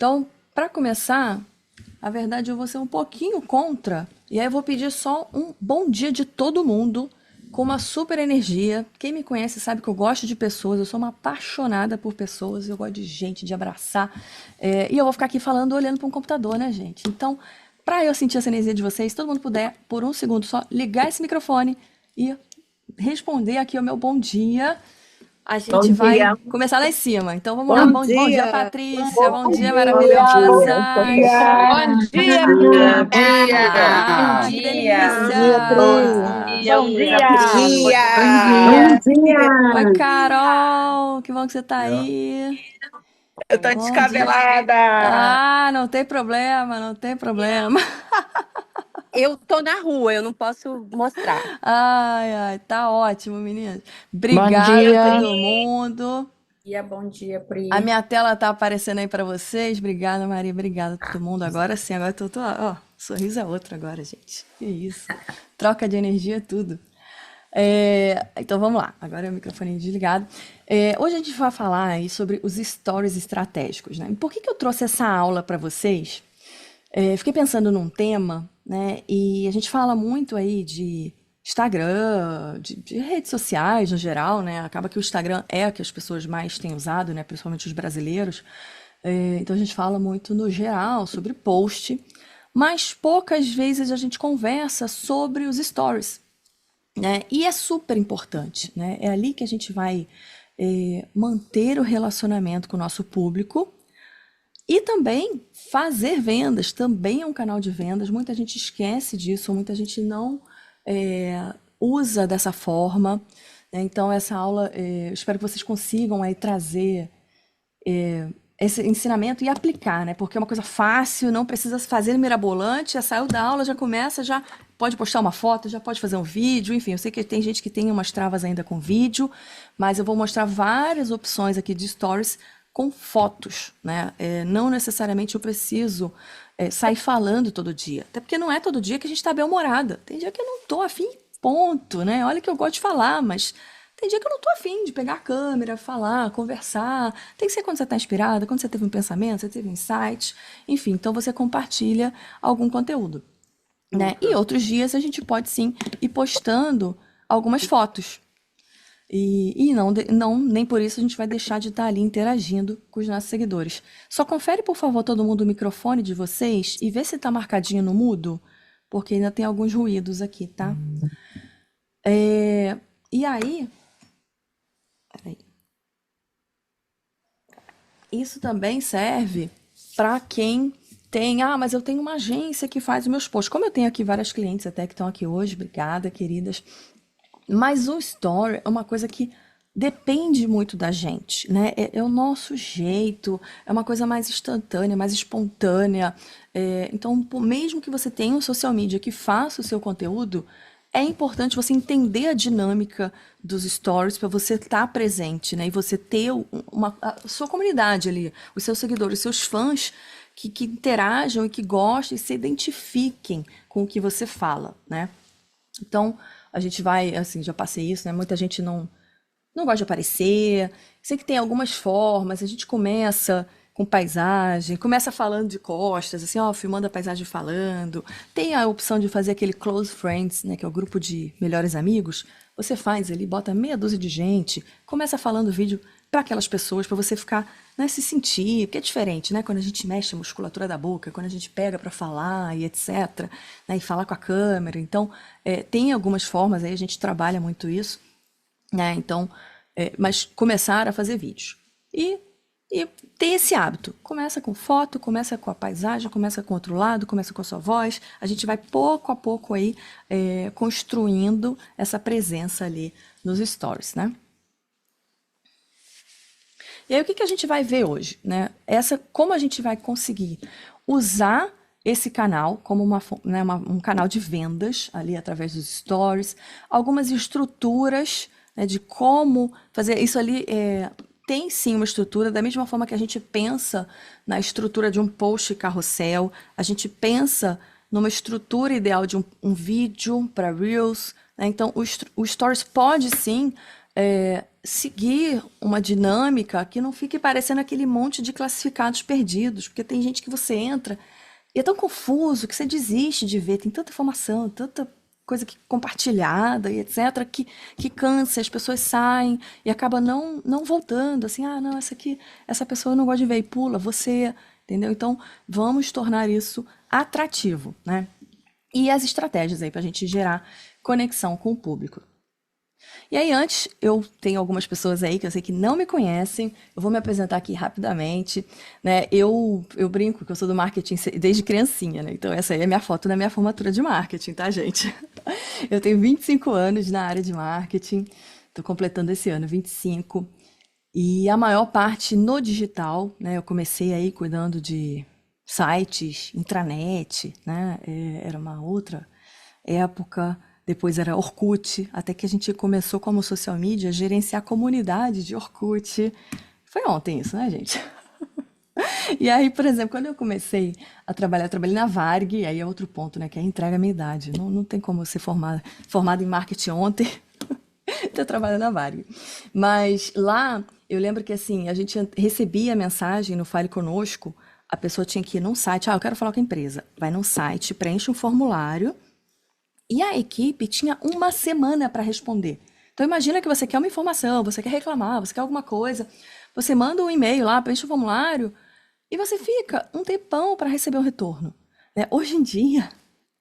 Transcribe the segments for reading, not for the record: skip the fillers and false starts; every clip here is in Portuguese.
Então, para começar, a verdade eu vou ser um pouquinho contra, e aí eu vou pedir só um bom dia de todo mundo, com uma super energia. Quem me conhece sabe que eu gosto de pessoas, eu sou uma apaixonada por pessoas, eu gosto de gente, de abraçar. E eu vou ficar aqui falando, olhando para um computador, né, gente? Então, para eu sentir essa energia de vocês, se todo mundo puder, por um segundo só, ligar esse microfone e responder aqui o meu bom dia. A Bom gente vai dia. começar lá em cima. Então vamos lá. Bom Bom dia, dia, Patrícia. bom Bom dia, dia, maravilhosa. Bom dia, Dia. Pri. Bom Ah, que dia. bom dia, Bom Pri. delícia. dia, Bom Luísa Bom dia. Pri. Bom dia. dia. Bom Oi, dia! Carol. Que bom que você tá aí. Eu tô Bom dia. descabelada. Ah, não tem problema, não tem problema. Eu tô na rua, eu não posso mostrar. Ai, ai, tá ótimo, meninas. Bom Obrigada a dia! todo mundo. Bom dia, A Pri. minha tela tá aparecendo aí pra vocês. Obrigada, Maria. Obrigada a todo mundo. Agora sim, agora tô, ó, sorriso é outro agora, gente. Que isso. Troca de energia, tudo. Então vamos lá. Agora é o microfone desligado. Hoje a gente vai falar aí sobre os stories estratégicos, né? E por que que eu trouxe essa aula para vocês? Fiquei pensando num tema, né? E a gente fala muito aí de Instagram, de redes sociais no geral, né? Acaba que o Instagram é a que as pessoas mais têm usado, né? Principalmente os brasileiros. Então a gente fala muito no geral sobre post, mas poucas vezes a gente conversa sobre os stories, né? E é super importante, né? É ali que a gente vai manter o relacionamento com o nosso público e também fazer vendas, também é um canal de vendas. Muita gente esquece disso, muita gente não usa dessa forma, né? Então, essa aula, eu espero que vocês consigam aí trazer esse ensinamento e aplicar, né? Porque é uma coisa fácil, não precisa fazer mirabolante, já saiu da aula, já começa, já pode postar uma foto, já pode fazer um vídeo, enfim, eu sei que tem gente que tem umas travas ainda com vídeo, mas eu vou mostrar várias opções aqui de stories com fotos, né? Não necessariamente eu preciso sair falando todo dia, até porque não é todo dia que a gente está bem-humorada. Tem dia que eu não tô afim, ponto, né? Olha que eu gosto de falar, mas tem dia que eu não tô afim de pegar a câmera, falar, conversar. Tem que ser quando você está inspirada, quando você teve um pensamento, você teve um insight, enfim, então você compartilha algum conteúdo, né? E outros dias a gente pode sim ir postando algumas fotos. E não, nem por isso a gente vai deixar de estar ali interagindo com os nossos seguidores. Só confere, por favor, todo mundo o microfone de vocês e vê se está marcadinho no mudo, porque ainda tem alguns ruídos aqui, tá? E aí, peraí. Isso também serve para quem tem, mas eu tenho uma agência que faz os meus posts. Como eu tenho aqui várias clientes até que estão aqui hoje, obrigada, queridas. Mas o story é uma coisa que depende muito da gente, né? É o nosso jeito, é uma coisa mais instantânea, mais espontânea. Então, mesmo que você tenha um social media que faça o seu conteúdo, é importante você entender a dinâmica dos stories para você estar presente, né? E você ter a sua comunidade ali, os seus seguidores, os seus fãs que interajam e que gostem e se identifiquem com o que você fala, né? Então, a gente vai, assim, já passei isso, né? Muita gente não gosta de aparecer. Sei que tem algumas formas. A gente começa com paisagem, começa falando de costas, assim, ó, filmando a paisagem falando. Tem a opção de fazer aquele close friends, né? Que é o grupo de melhores amigos. Você faz ali, bota meia dúzia de gente, começa falando o vídeo para aquelas pessoas, para você ficar, né, se sentir, porque é diferente, né? Quando a gente mexe a musculatura da boca, quando a gente pega para falar e etc, né, e falar com a câmera. Então, tem algumas formas aí, a gente trabalha muito isso, né? Então, mas começar a fazer vídeos. E ter esse hábito. Começa com foto, começa com a paisagem, começa com outro lado, começa com a sua voz. A gente vai pouco a pouco aí construindo essa presença ali nos stories, né? E aí, o que que a gente vai ver hoje, né? Como a gente vai conseguir usar esse canal como né, um canal de vendas ali através dos stories, algumas estruturas, né, de como fazer isso ali. Tem sim uma estrutura, da mesma forma que a gente pensa na estrutura de um post carrossel, a gente pensa numa estrutura ideal de um vídeo para Reels, né? Então, o Stories pode sim seguir uma dinâmica que não fique parecendo aquele monte de classificados perdidos, porque tem gente que você entra e é tão confuso que você desiste de ver, tem tanta informação, tanta coisa compartilhada e etc, que cansa, as pessoas saem e acaba não voltando, assim, ah, não, essa pessoa eu não gosto de ver e pula, você, entendeu? Então, vamos tornar isso atrativo, né? E as estratégias aí para a gente gerar conexão com o público. E aí, antes, eu tenho algumas pessoas aí que eu sei que não me conhecem, eu vou me apresentar aqui rapidamente, né? Eu brinco que eu sou do marketing desde criancinha, né? Então, essa aí é a minha foto da minha formatura de marketing, tá, gente? Eu tenho 25 anos na área de marketing, estou completando esse ano 25, e a maior parte no digital, né? Eu comecei aí cuidando de sites, intranet, né? Era uma outra época. Depois era Orkut, até que a gente começou como social media a gerenciar a comunidade de Orkut. Foi ontem isso, né, gente? E aí, por exemplo, quando eu comecei a trabalhar, eu trabalhei na Varig, aí é outro ponto, né, que é entrega a minha idade. Não tem como ser formada em marketing ontem, estou trabalhando na Varig. Mas lá, eu lembro que assim, a gente recebia a mensagem no Fale Conosco, a pessoa tinha que ir num site, eu quero falar com a empresa. Vai num site, preenche um formulário, e a equipe tinha uma semana para responder. Então imagina que você quer uma informação, você quer reclamar, você quer alguma coisa, você manda um e-mail lá, preenche o formulário e você fica um tempão para receber o retorno, né? Hoje em dia,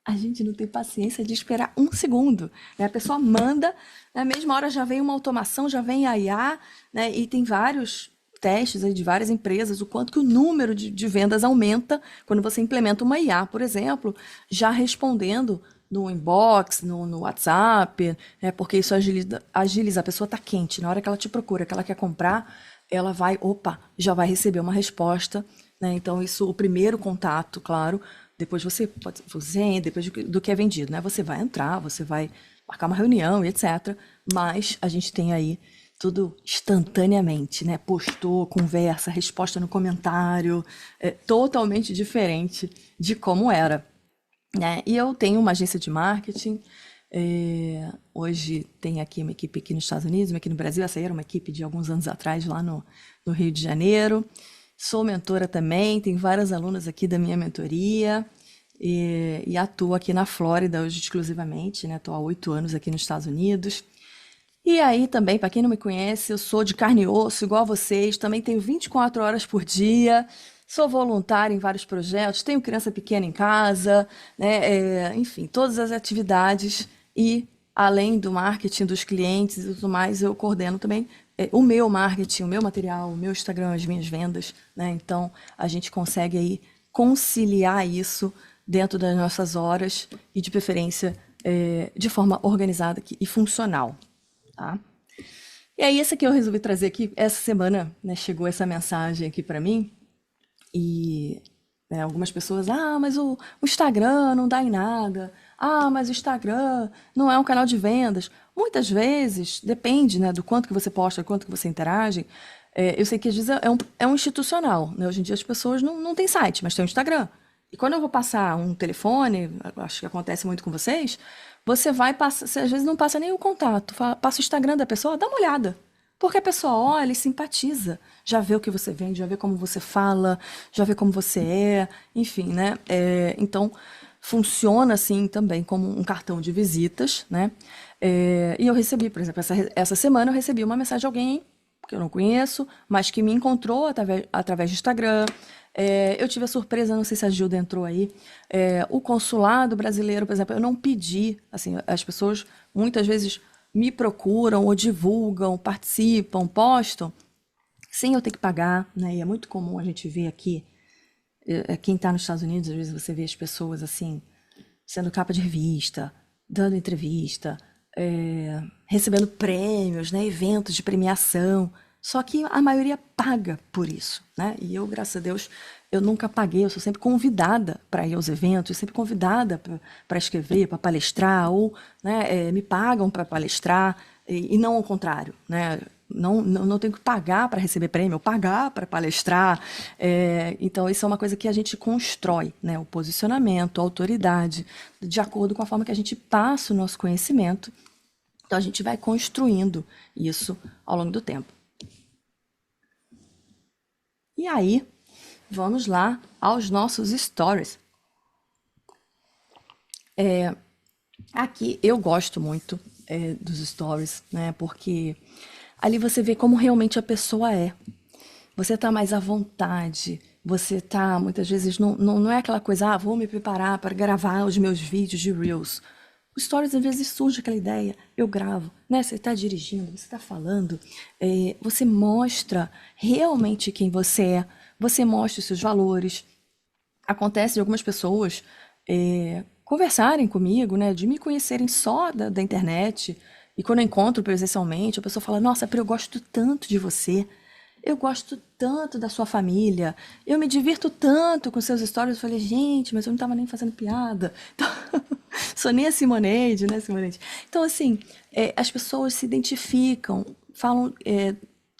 a gente não tem paciência de esperar um segundo, né? A pessoa manda, na mesma hora já vem uma automação, já vem a IA, né? E tem vários testes aí de várias empresas, o quanto que o número de vendas aumenta quando você implementa uma IA, por exemplo, já respondendo no inbox, no WhatsApp, né? Porque isso agiliza, a pessoa está quente, na hora que ela te procura, que ela quer comprar, ela vai, já vai receber uma resposta, né? Então, isso, o primeiro contato, claro, depois depois do que é vendido, né? Você vai entrar, você vai marcar uma reunião e etc. Mas a gente tem aí tudo instantaneamente, né? Postou, conversa, resposta no comentário, totalmente diferente de como era. Né? E eu tenho uma agência de marketing, hoje tem aqui uma equipe aqui nos Estados Unidos, uma aqui no Brasil, essa aí era uma equipe de alguns anos atrás lá no Rio de Janeiro. Sou mentora também, tenho várias alunas aqui da minha mentoria e atuo aqui na Flórida hoje exclusivamente, né? Estou há 8 anos aqui nos Estados Unidos. E aí também, para quem não me conhece, eu sou de carne e osso, igual a vocês, também tenho 24 horas por dia, sou voluntária em vários projetos, tenho criança pequena em casa, né? Enfim, todas as atividades e além do marketing dos clientes e tudo mais, eu coordeno também o meu marketing, o meu material, o meu Instagram, as minhas vendas, né? Então, a gente consegue aí conciliar isso dentro das nossas horas e, de preferência, de forma organizada e funcional. Tá? E aí, esse aqui eu resolvi trazer aqui, essa semana, né, chegou essa mensagem aqui para mim, e algumas pessoas, mas o Instagram não dá em nada, mas o Instagram não é um canal de vendas. Muitas vezes, depende, né, do quanto que você posta, do quanto que você interage. Eu sei que às vezes é um institucional, né? Hoje em dia as pessoas não têm site, mas tem um Instagram. E quando eu vou passar um telefone, acho que acontece muito com vocês, você vai passar, você às vezes não passa nem o contato, passa o Instagram da pessoa, dá uma olhada. Porque a pessoa olha e simpatiza, já vê o que você vende, já vê como você fala, já vê como você é, enfim, né? Então, funciona assim também como um cartão de visitas, né? E eu recebi, por exemplo, essa semana eu recebi uma mensagem de alguém que eu não conheço, mas que me encontrou através do Instagram. Eu tive a surpresa, não sei se a Gilda entrou aí, o consulado brasileiro, por exemplo, eu não pedi, assim, as pessoas muitas vezes me procuram ou divulgam, participam, postam, sem eu ter que pagar, né? E é muito comum a gente ver aqui, quem está nos Estados Unidos, às vezes você vê as pessoas assim, sendo capa de revista, dando entrevista, recebendo prêmios, né? Eventos de premiação. Só que a maioria paga por isso, né? E eu, graças a Deus, eu nunca paguei, eu sou sempre convidada para ir aos eventos, sempre convidada para escrever, para palestrar, ou né, me pagam para palestrar, e não ao contrário, né? Não tenho que pagar para receber prêmio, ou pagar para palestrar. Então, isso é uma coisa que a gente constrói, né? O posicionamento, a autoridade, de acordo com a forma que a gente passa o nosso conhecimento Então a gente vai construindo isso ao longo do tempo. E aí, vamos lá aos nossos stories. Aqui eu gosto muito dos stories, né? Porque ali você vê como realmente a pessoa é. Você tá mais à vontade, você tá, muitas vezes, não é aquela coisa, vou me preparar para gravar os meus vídeos de Reels. Os stories, às vezes, surge aquela ideia, eu gravo, né? Você tá dirigindo, você tá falando, você mostra realmente quem você mostra os seus valores. Acontece de algumas pessoas conversarem comigo, né? De me conhecerem só da internet, e quando eu encontro presencialmente, a pessoa fala, nossa, Pri, eu gosto tanto de você. Eu gosto tanto da sua família, eu me divirto tanto com seus stories. Eu falei, gente, mas eu não estava nem fazendo piada. Então, sou nem a Simoneide, né, Simoneide? Então, assim, as pessoas se identificam, falam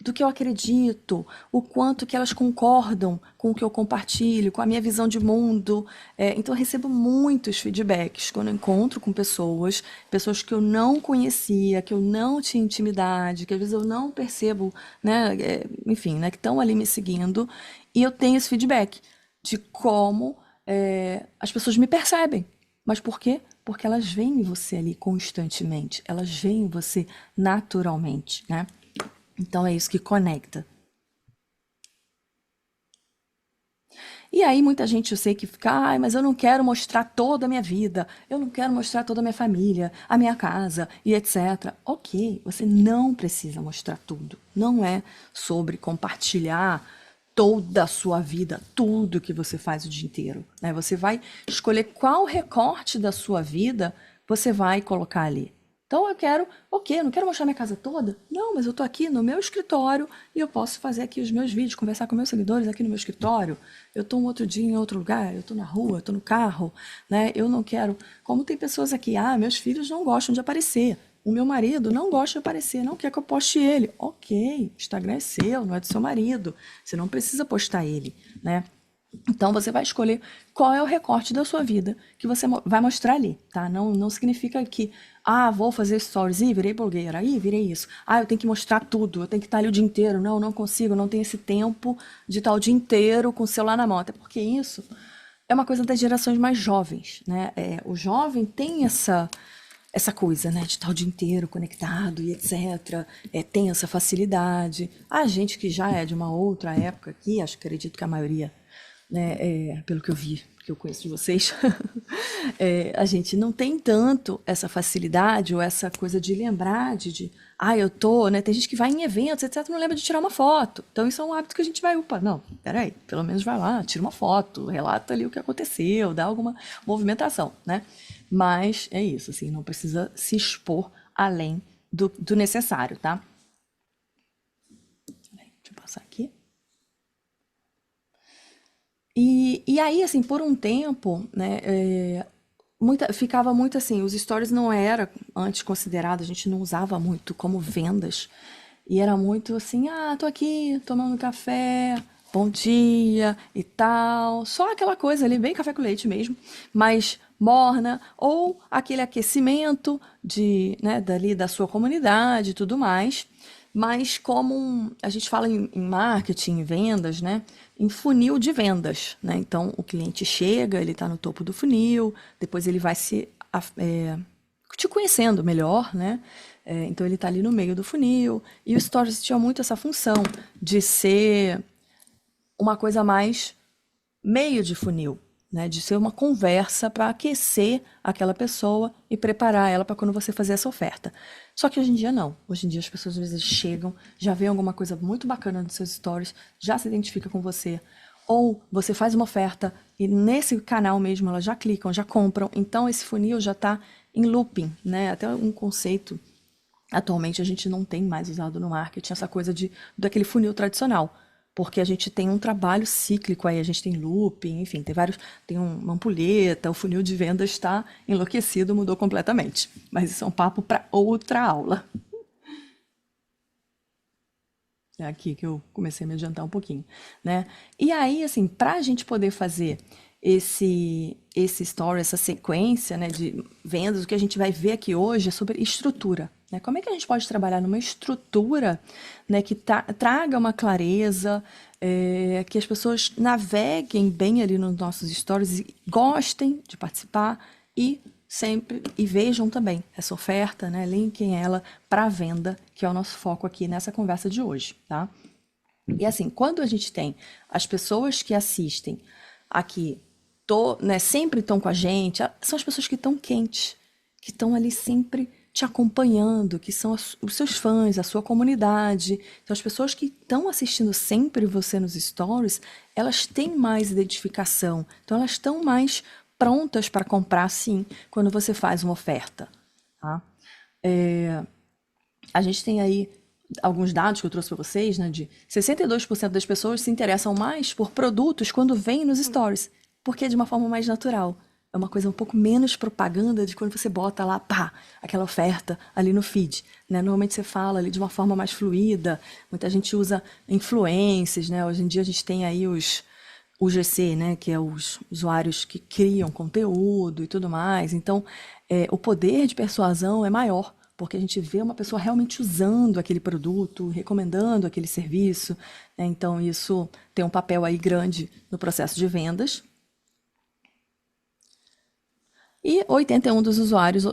do que eu acredito, o quanto que elas concordam com o que eu compartilho, com a minha visão de mundo. Então, eu recebo muitos feedbacks quando eu encontro com pessoas que eu não conhecia, que eu não tinha intimidade, que às vezes eu não percebo, né, enfim, né, que estão ali me seguindo, e eu tenho esse feedback de como as pessoas me percebem. Mas por quê? Porque elas veem você ali constantemente, elas veem você naturalmente, né? Então é isso que conecta. E aí muita gente eu sei que fica, mas eu não quero mostrar toda a minha vida, eu não quero mostrar toda a minha família, a minha casa e etc. Ok, você não precisa mostrar tudo. Não é sobre compartilhar toda a sua vida, tudo que você faz o dia inteiro, né? Você vai escolher qual recorte da sua vida você vai colocar ali. Então eu quero, ok, eu não quero mostrar minha casa toda. Não, mas eu tô aqui no meu escritório e eu posso fazer aqui os meus vídeos, conversar com meus seguidores aqui no meu escritório. Eu tô um outro dia em outro lugar, eu tô na rua, eu tô no carro, né? Eu não quero, como tem pessoas aqui, meus filhos não gostam de aparecer. O meu marido não gosta de aparecer, não quer que eu poste ele. Ok, o Instagram é seu, não é do seu marido. Você não precisa postar ele, né? Então você vai escolher qual é o recorte da sua vida que você vai mostrar ali, tá? Não significa que, vou fazer stories, virei blogueira, virei isso. Eu tenho que mostrar tudo, eu tenho que estar ali o dia inteiro. Não consigo, não tenho esse tempo de estar o dia inteiro com o celular na mão. Até porque isso é uma coisa das gerações mais jovens, né? O jovem tem essa coisa, né, de estar o dia inteiro conectado e etc. Tem essa facilidade. A gente que já é de uma outra época aqui, acredito que a maioria, né, pelo que eu vi, que eu conheço de vocês, a gente não tem tanto essa facilidade ou essa coisa de lembrar eu tô, né, tem gente que vai em eventos, etc, não lembra de tirar uma foto. Então isso é um hábito que a gente vai, não, peraí, pelo menos vai lá, tira uma foto, relata ali o que aconteceu, dá alguma movimentação, né? Mas é isso, assim, não precisa se expor além do necessário, tá? Deixa eu passar aqui. E aí, assim, por um tempo, né, ficava muito assim, os stories não era antes considerado, a gente não usava muito como vendas, e era muito assim, tô aqui tomando café, bom dia e tal, só aquela coisa ali, bem café com leite mesmo, mas morna, ou aquele aquecimento dali da sua comunidade e tudo mais. Mas como a gente fala em marketing, em vendas, né? Em funil de vendas, né? Então, o cliente chega, ele está no topo do funil, depois ele vai te conhecendo melhor, né? Então, ele está ali no meio do funil. E o Stories tinha muito essa função de ser uma coisa mais meio de funil, né? De ser uma conversa para aquecer aquela pessoa e preparar ela para quando você fazer essa oferta. Só que hoje em dia não. Hoje em dia as pessoas às vezes chegam, já vê alguma coisa muito bacana nos seus stories, já se identifica com você, ou você faz uma oferta e nesse canal mesmo elas já clicam, já compram. Então esse funil já está em looping, né? Até um conceito atualmente a gente não tem mais usado no marketing, essa coisa daquele funil tradicional. Porque a gente tem um trabalho cíclico aí, a gente tem looping, enfim, tem uma ampulheta, o funil de vendas está enlouquecido, mudou completamente. Mas isso é um papo para outra aula. É aqui que eu comecei a me adiantar um pouquinho, né? E aí, assim, para a gente poder fazer esse story, essa sequência, né, de vendas, o que a gente vai ver aqui hoje é sobre estrutura, né? Como é que a gente pode trabalhar numa estrutura, né, que traga uma clareza, que as pessoas naveguem bem ali nos nossos stories e gostem de participar e sempre vejam também essa oferta, né? Linkem ela para a venda, que é o nosso foco aqui nessa conversa de hoje, tá? E assim, quando a gente tem as pessoas que assistem aqui, né, sempre estão com a gente, são as pessoas que estão quentes, que estão ali sempre te acompanhando, que são os seus fãs, a sua comunidade. Então, as pessoas que estão assistindo sempre você nos stories, elas têm mais identificação. Então, elas estão mais prontas para comprar, sim, quando você faz uma oferta, tá? A gente tem aí alguns dados que eu trouxe para vocês, né, de 62% das pessoas se interessam mais por produtos quando vêm nos stories, porque é de uma forma mais natural. É uma coisa um pouco menos propaganda de quando você bota lá, pá, aquela oferta ali no feed, né? Normalmente você fala ali de uma forma mais fluida, muita gente usa influencers, né? Hoje em dia a gente tem aí os UGC, né? Que é os usuários que criam conteúdo e tudo mais. Então, o poder de persuasão é maior, porque a gente vê uma pessoa realmente usando aquele produto, recomendando aquele serviço, né? Então, isso tem um papel aí grande no processo de vendas. E 81 dos usuários,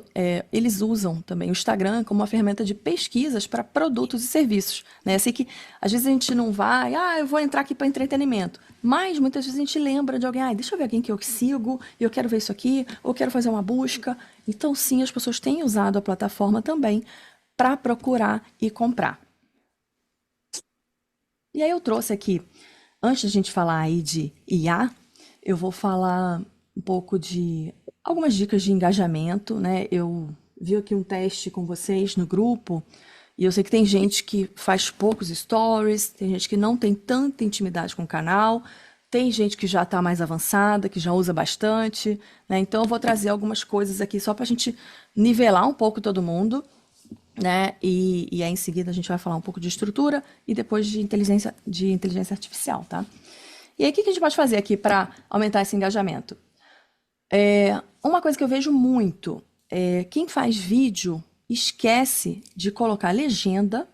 eles usam também o Instagram como uma ferramenta de pesquisas para produtos e serviços, né? Assim que às vezes a gente não vai, eu vou entrar aqui para entretenimento, mas muitas vezes a gente lembra de alguém, deixa eu ver alguém que eu sigo, e eu quero ver isso aqui, ou quero fazer uma busca. Então sim, as pessoas têm usado a plataforma também para procurar e comprar. E aí eu trouxe aqui, antes de a gente falar aí de IA, eu vou falar um pouco de algumas dicas de engajamento, né? Eu vi aqui um teste com vocês no grupo e eu sei que tem gente que faz poucos stories, tem gente que não tem tanta intimidade com o canal, tem gente que já está mais avançada, que já usa bastante, né? Então eu vou trazer algumas coisas aqui só para a gente nivelar um pouco todo mundo, né? E aí em seguida a gente vai falar um pouco de estrutura e depois de inteligência artificial, tá? E aí o que a gente pode fazer aqui para aumentar esse engajamento? Uma coisa que eu vejo muito é quem faz vídeo esquece de colocar legenda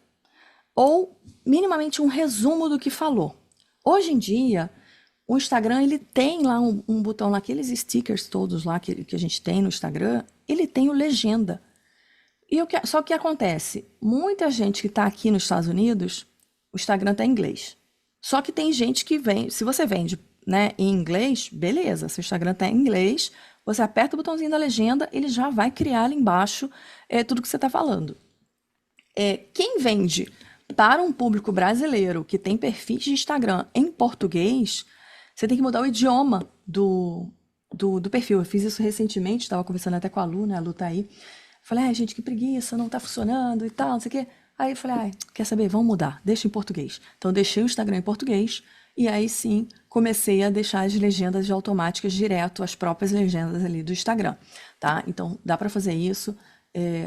ou minimamente um resumo do que falou. Hoje em dia, o Instagram ele tem lá um botão lá, aqueles stickers todos lá que a gente tem no Instagram, ele tem o legenda. Só que acontece, muita gente que está aqui nos Estados Unidos, o Instagram está em inglês. Só que tem gente que vem, se você vende, né, em inglês, beleza, se o Instagram está em inglês, você aperta o botãozinho da legenda, ele já vai criar ali embaixo tudo que você está falando. Quem vende para um público brasileiro que tem perfis de Instagram em português, você tem que mudar o idioma do perfil. Eu fiz isso recentemente, estava conversando até com a Lu, né? A Lu tá aí. Falei, gente, que preguiça, não tá funcionando e tal, não sei o quê. Aí eu falei, quer saber? Vamos mudar, deixa em português. Então, eu deixei o Instagram em português e aí sim comecei a deixar as legendas automáticas direto, as próprias legendas ali do Instagram, tá? Então, dá para fazer isso,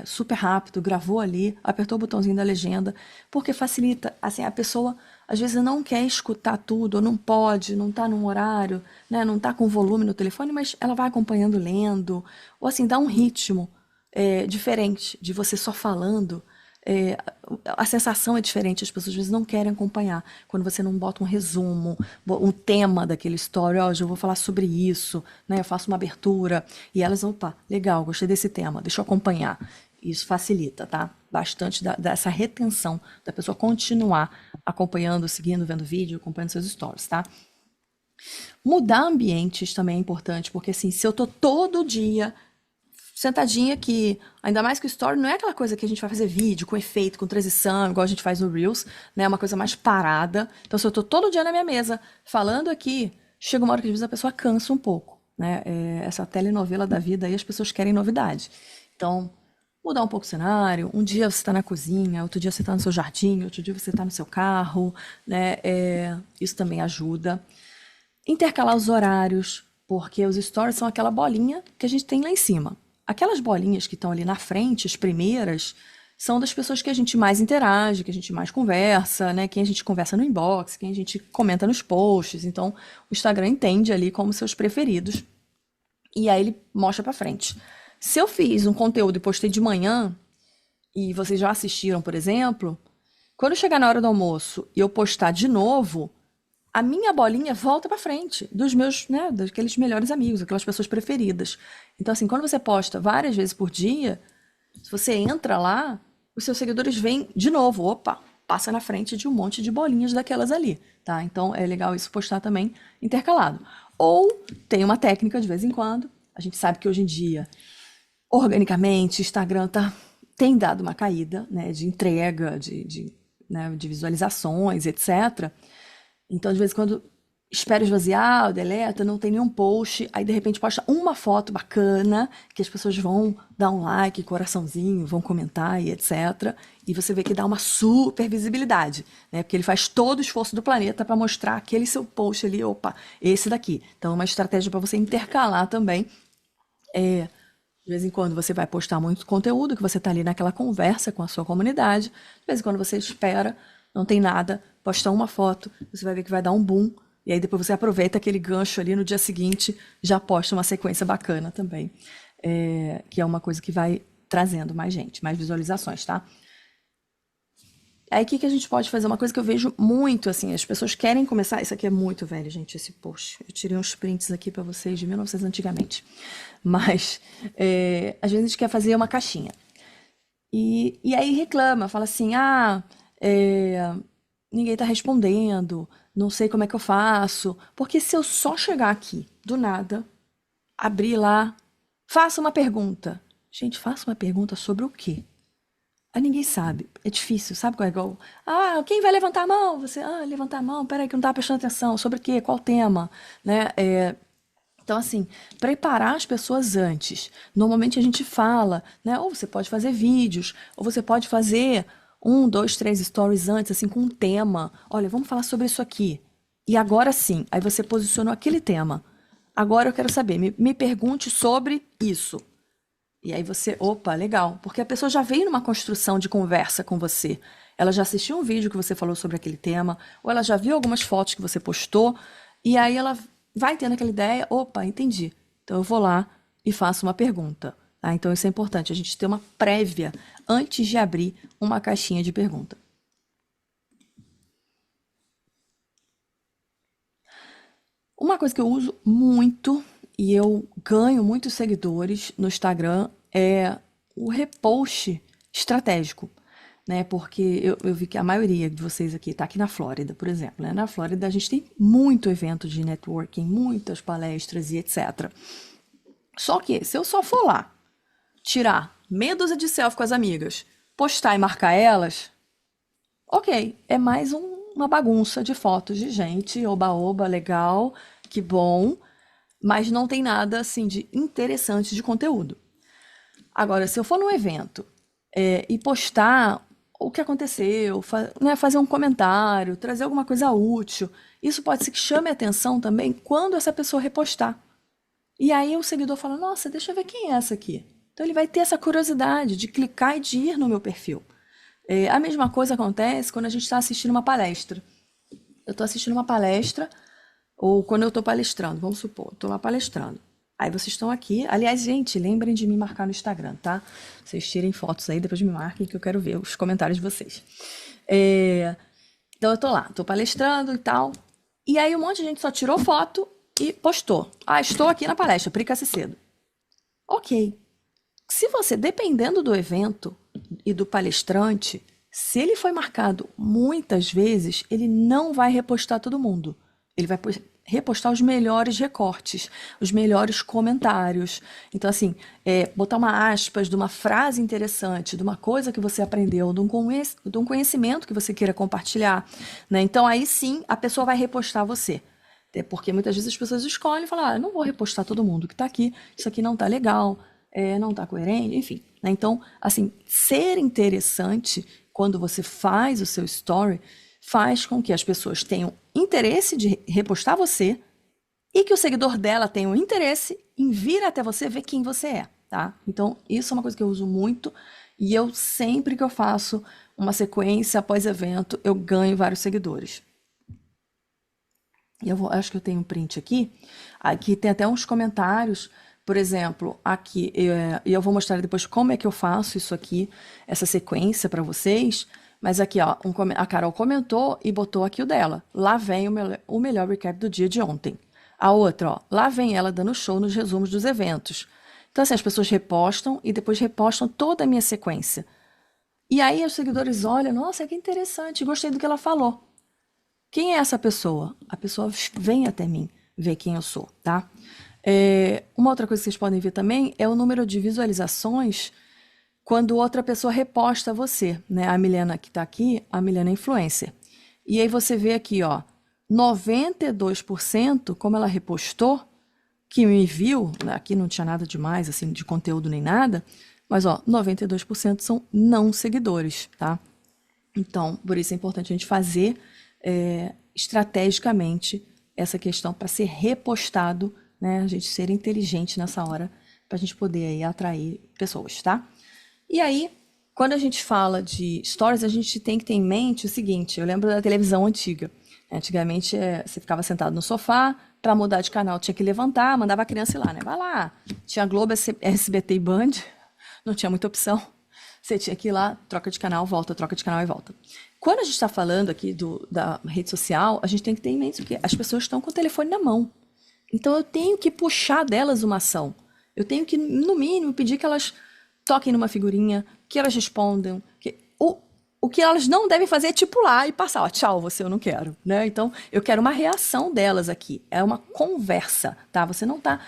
super rápido, gravou ali, apertou o botãozinho da legenda, porque facilita, assim, a pessoa às vezes não quer escutar tudo, ou não pode, não tá num horário, né? Não tá com volume no telefone, mas ela vai acompanhando, lendo, ou assim, dá um ritmo diferente de você só falando. A sensação é diferente, as pessoas às vezes não querem acompanhar. Quando você não bota um resumo, um tema daquele story, hoje eu vou falar sobre isso, né? Eu faço uma abertura e elas, opa, legal, gostei desse tema, deixa eu acompanhar. Isso facilita, tá? Bastante dessa retenção da pessoa continuar acompanhando, seguindo, vendo vídeo, acompanhando seus stories, tá? Mudar ambientes também é importante, porque assim, se eu tô todo dia sentadinha aqui, ainda mais que o story não é aquela coisa que a gente vai fazer vídeo com efeito, com transição, igual a gente faz no Reels, né? É uma coisa mais parada. Então, se eu tô todo dia na minha mesa falando aqui, chega uma hora que às vezes a pessoa cansa um pouco, né? Essa telenovela da vida aí, as pessoas querem novidade. Então, mudar um pouco o cenário. Um dia você está na cozinha, outro dia você está no seu jardim, outro dia você está no seu carro, né? Isso também ajuda. Intercalar os horários, porque os stories são aquela bolinha que a gente tem lá em cima. Aquelas bolinhas que estão ali na frente, as primeiras, são das pessoas que a gente mais interage, que a gente mais conversa, né? Quem a gente conversa no inbox, quem a gente comenta nos posts. Então, o Instagram entende ali como seus preferidos. E aí ele mostra pra frente. Se eu fiz um conteúdo e postei de manhã, e vocês já assistiram, por exemplo, quando chegar na hora do almoço e eu postar de novo, a minha bolinha volta pra frente dos meus, né, daqueles melhores amigos, aquelas pessoas preferidas. Então, assim, quando você posta várias vezes por dia, se você entra lá, os seus seguidores vêm de novo, opa, passa na frente de um monte de bolinhas daquelas ali, tá? Então é legal isso postar também intercalado. Ou tem uma técnica de vez em quando, a gente sabe que hoje em dia, organicamente, Instagram tem dado uma caída, né, de entrega, né, de visualizações, etc. Então, de vez em quando, espera esvaziar, deleta, não tem nenhum post, aí de repente posta uma foto bacana, que as pessoas vão dar um like, coraçãozinho, vão comentar e etc. E você vê que dá uma super visibilidade, né? Porque ele faz todo o esforço do planeta para mostrar aquele seu post ali, opa, esse daqui. Então, é uma estratégia para você intercalar também. De vez em quando você vai postar muito conteúdo, que você está ali naquela conversa com a sua comunidade. De vez em quando você espera, não tem nada, posta uma foto, você vai ver que vai dar um boom. E aí depois você aproveita aquele gancho ali no dia seguinte, já posta uma sequência bacana também. Que é uma coisa que vai trazendo mais gente, mais visualizações, tá? Aí o que a gente pode fazer? Uma coisa que eu vejo muito, assim, as pessoas querem começar. Isso aqui é muito velho, gente, esse post. Eu tirei uns prints aqui para vocês de 1900 antigamente. Mas às vezes a gente quer fazer uma caixinha. E aí reclama, fala assim: ninguém tá respondendo, não sei como é que eu faço. Porque se eu só chegar aqui, do nada, abrir lá, faça uma pergunta. Gente, faça uma pergunta sobre o quê? Aí ninguém sabe. É difícil, sabe qual é igual? Quem vai levantar a mão? Você, levantar a mão, peraí que eu não estava prestando atenção. Sobre o quê? Qual tema? Né? Então, assim, preparar as pessoas antes. Normalmente a gente fala, né? Ou você pode fazer vídeos, ou você pode fazer 1, 2, 3 stories antes, assim, com um tema. Olha, vamos falar sobre isso aqui. E agora sim, aí você posicionou aquele tema. Agora eu quero saber, me pergunte sobre isso. E aí você, opa, legal. Porque a pessoa já veio numa construção de conversa com você. Ela já assistiu um vídeo que você falou sobre aquele tema, ou ela já viu algumas fotos que você postou, e aí ela vai tendo aquela ideia, opa, entendi. Então eu vou lá e faço uma pergunta. Tá? Então isso é importante, a gente ter uma prévia antes de abrir uma caixinha de pergunta. Uma coisa que eu uso muito e eu ganho muitos seguidores no Instagram é o repost estratégico, né? Porque eu vi que a maioria de vocês aqui está aqui na Flórida, por exemplo, né? Na Flórida a gente tem muito evento de networking, muitas palestras e etc. Só que se eu só for lá, tirar meia dúzia de selfie com as amigas, postar e marcar elas, ok, é mais uma bagunça de fotos de gente, oba-oba, legal, que bom, mas não tem nada assim de interessante de conteúdo. Agora, se eu for num evento e postar o que aconteceu, né, fazer um comentário, trazer alguma coisa útil, isso pode ser que chame a atenção também quando essa pessoa repostar. E aí o seguidor fala, nossa, deixa eu ver quem é essa aqui. Então ele vai ter essa curiosidade de clicar e de ir no meu perfil. A mesma coisa acontece quando a gente está assistindo uma palestra. Eu estou assistindo uma palestra, ou quando eu estou palestrando, vamos supor, estou lá palestrando. Aí vocês estão aqui. Aliás, gente, lembrem de me marcar no Instagram, tá? Vocês tirem fotos aí, depois me marquem que eu quero ver os comentários de vocês. Então eu tô lá, tô palestrando e tal. E aí um monte de gente só tirou foto e postou. Estou aqui na palestra, Prica-se cedo. Ok. Se você, dependendo do evento e do palestrante, se ele foi marcado muitas vezes, ele não vai repostar todo mundo. Ele vai repostar os melhores recortes, os melhores comentários. Então, assim, botar uma aspas de uma frase interessante, de uma coisa que você aprendeu, de um conhecimento que você queira compartilhar, né? Então, aí sim, a pessoa vai repostar você. Até porque muitas vezes as pessoas escolhem e falam, eu não vou repostar todo mundo que está aqui, isso aqui não está legal, não está coerente, enfim. Né? Então, assim, ser interessante quando você faz o seu story faz com que as pessoas tenham interesse de repostar você e que o seguidor dela tenha um interesse em vir até você ver quem você é, tá? Então, isso é uma coisa que eu uso muito e eu sempre que eu faço uma sequência após evento, eu ganho vários seguidores. E acho que eu tenho um print aqui. Aqui tem até uns comentários, Por exemplo, aqui, e eu vou mostrar depois como é que eu faço isso aqui, essa sequência para vocês. Mas aqui, ó, a Carol comentou e botou aqui o dela. Lá vem o melhor recap do dia de ontem. A outra, ó, lá vem ela dando show nos resumos dos eventos. Então, assim, as pessoas repostam e depois repostam toda a minha sequência. E aí os seguidores olham, nossa, que interessante, gostei do que ela falou. Quem é essa pessoa? A pessoa vem até mim ver quem eu sou, tá? Uma outra coisa que vocês podem ver também é o número de visualizações quando outra pessoa reposta você, né? A Milena que tá aqui, a Milena é influencer. E aí você vê aqui, ó, 92% como ela repostou, que me viu, aqui não tinha nada demais, assim, de conteúdo nem nada, mas, ó, 92% são não seguidores, tá? Então, por isso é importante a gente fazer estrategicamente essa questão para ser repostado, né? A gente ser inteligente nessa hora, para a gente poder aí atrair pessoas, tá? E aí, quando a gente fala de stories, a gente tem que ter em mente o seguinte, eu lembro da televisão antiga. Antigamente, você ficava sentado no sofá, para mudar de canal tinha que levantar, mandava a criança ir lá, né? Vai lá. Tinha Globo, SBT e Band, não tinha muita opção. Você tinha que ir lá, troca de canal, volta, troca de canal e volta. Quando a gente está falando aqui da rede social, a gente tem que ter em mente que as pessoas estão com o telefone na mão. Então eu tenho que puxar delas uma ação. Eu tenho que, no mínimo, pedir que elas toquem numa figurinha, que elas respondam. O que elas não devem fazer é tipo lá e passar, ó, tchau, você eu não quero, né? Então, eu quero uma reação delas aqui. É uma conversa, tá? Você não tá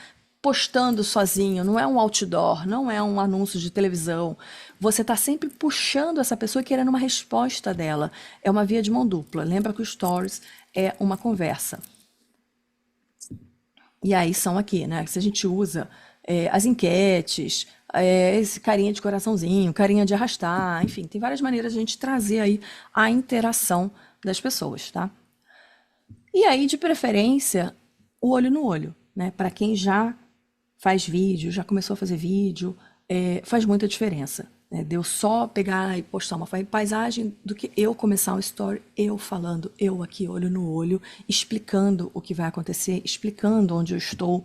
postando sozinho, não é um outdoor, não é um anúncio de televisão. Você tá sempre puxando essa pessoa e querendo uma resposta dela. É uma via de mão dupla. Lembra que o Stories é uma conversa. E aí são aqui, né? Se a gente usa as enquetes, esse carinha de coraçãozinho, carinha de arrastar, enfim, tem várias maneiras de a gente trazer aí a interação das pessoas, tá? E aí, de preferência, o olho no olho, né? Para quem já faz vídeo, já começou a fazer vídeo, faz muita diferença. Né? Deu só pegar e postar uma paisagem do que eu começar um story, eu falando, eu aqui, olho no olho, explicando o que vai acontecer, explicando onde eu estou,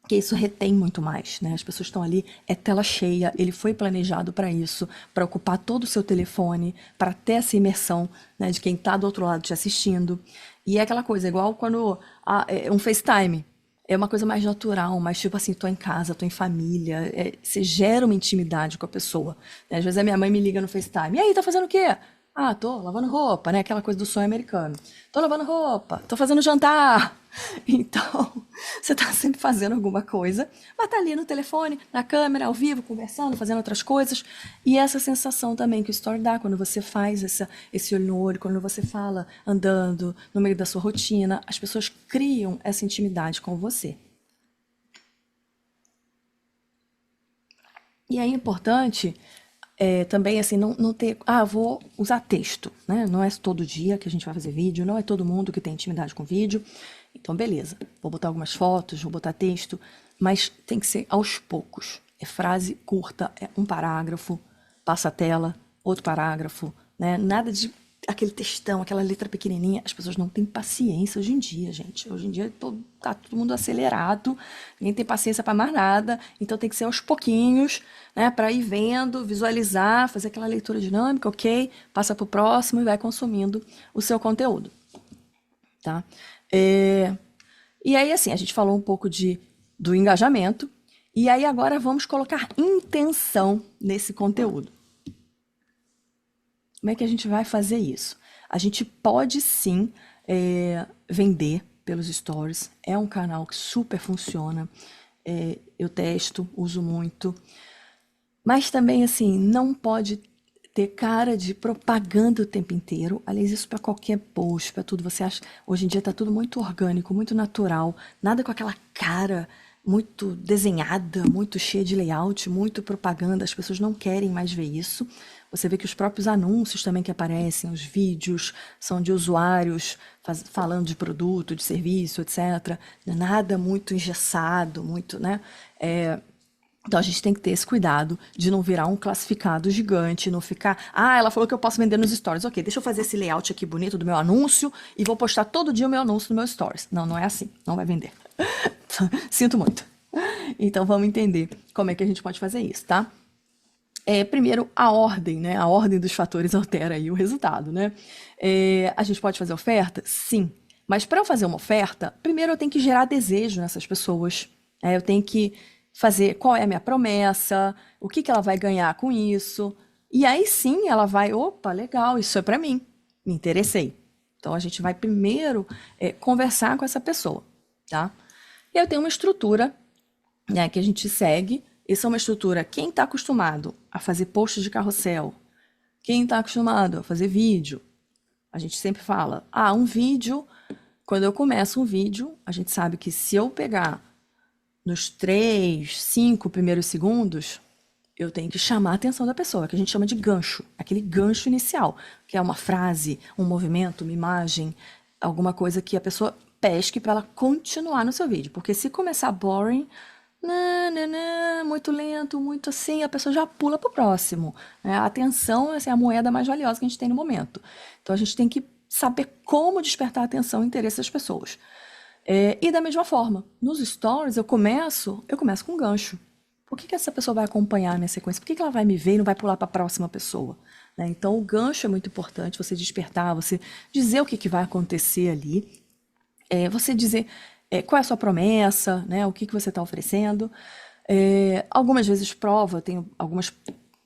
que isso retém muito mais, né? As pessoas estão ali, é tela cheia, ele foi planejado para isso, para ocupar todo o seu telefone, para ter essa imersão, né, de quem está do outro lado te assistindo. E é aquela coisa, igual quando um FaceTime, é uma coisa mais natural, mais tipo assim, tô em casa, tô em família, você gera uma intimidade com a pessoa. Né? Às vezes a minha mãe me liga no FaceTime, e aí, tá fazendo o quê? Ah, tô lavando roupa, né? Aquela coisa do sonho americano. Tô lavando roupa, tô fazendo jantar. Então, você tá sempre fazendo alguma coisa, mas tá ali no telefone, na câmera, ao vivo, conversando, fazendo outras coisas. E essa sensação também que o Story dá quando você faz esse olho no olho, quando você fala andando no meio da sua rotina, as pessoas criam essa intimidade com você. E é importante também, assim, não ter... vou usar texto, né? Não é todo dia que a gente vai fazer vídeo, não é todo mundo que tem intimidade com vídeo. Então, beleza. Vou botar algumas fotos, vou botar texto, mas tem que ser aos poucos. É frase curta, é um parágrafo, passa a tela, outro parágrafo, né? Nada de aquele textão, aquela letra pequenininha. As pessoas não têm paciência hoje em dia, gente. Hoje em dia tá todo mundo acelerado, ninguém tem paciência para mais nada, então tem que ser aos pouquinhos, né, para ir vendo, visualizar, fazer aquela leitura dinâmica, ok, passa para o próximo e vai consumindo o seu conteúdo, tá? E aí, assim, a gente falou um pouco do engajamento, e aí agora vamos colocar intenção nesse conteúdo. Como é que a gente vai fazer isso? A gente pode sim vender pelos stories. É um canal que super funciona. Eu testo, uso muito. Mas também, assim, não pode ter cara de propaganda o tempo inteiro. Aliás, isso para qualquer post, para tudo. Você acha, hoje em dia está tudo muito orgânico, muito natural. Nada com aquela cara muito desenhada, muito cheia de layout, muito propaganda. As pessoas não querem mais ver isso. Você vê que os próprios anúncios também que aparecem, os vídeos, são de usuários falando de produto, de serviço, etc. Nada muito engessado, muito, né? Então a gente tem que ter esse cuidado de não virar um classificado gigante, não ficar... ela falou que eu posso vender nos stories. Ok, deixa eu fazer esse layout aqui bonito do meu anúncio e vou postar todo dia o meu anúncio no meu stories. Não, não é assim. Não vai vender. Sinto muito. Então vamos entender como é que a gente pode fazer isso, tá? Primeiro, a ordem, né? A ordem dos fatores altera aí o resultado, né? A gente pode fazer oferta? Sim. Mas para eu fazer uma oferta, primeiro eu tenho que gerar desejo nessas pessoas. Eu tenho que fazer qual é a minha promessa, o que ela vai ganhar com isso. E aí sim ela vai, opa, legal, isso é para mim, me interessei. Então a gente vai primeiro conversar com essa pessoa, tá? E eu tenho uma estrutura, né, que a gente segue. Essa é uma estrutura, quem está acostumado a fazer post de carrossel, quem está acostumado a fazer vídeo, a gente sempre fala, um vídeo, quando eu começo um vídeo, a gente sabe que se eu pegar nos 3, 5 primeiros segundos, eu tenho que chamar a atenção da pessoa, que a gente chama de gancho, aquele gancho inicial, que é uma frase, um movimento, uma imagem, alguma coisa que a pessoa pesque para ela continuar no seu vídeo. Porque se começar boring, muito lento, muito assim, a pessoa já pula pro próximo. A atenção é a moeda mais valiosa que a gente tem no momento. Então a gente tem que saber como despertar a atenção e interesse das pessoas. E da mesma forma, nos stories eu começo com um gancho. Por que essa pessoa vai acompanhar a minha sequência? Por que ela vai me ver e não vai pular para a próxima pessoa? Então o gancho é muito importante, você despertar, você dizer o que vai acontecer ali, você dizer qual é a sua promessa, né? O que você está oferecendo. Algumas vezes prova, tem algumas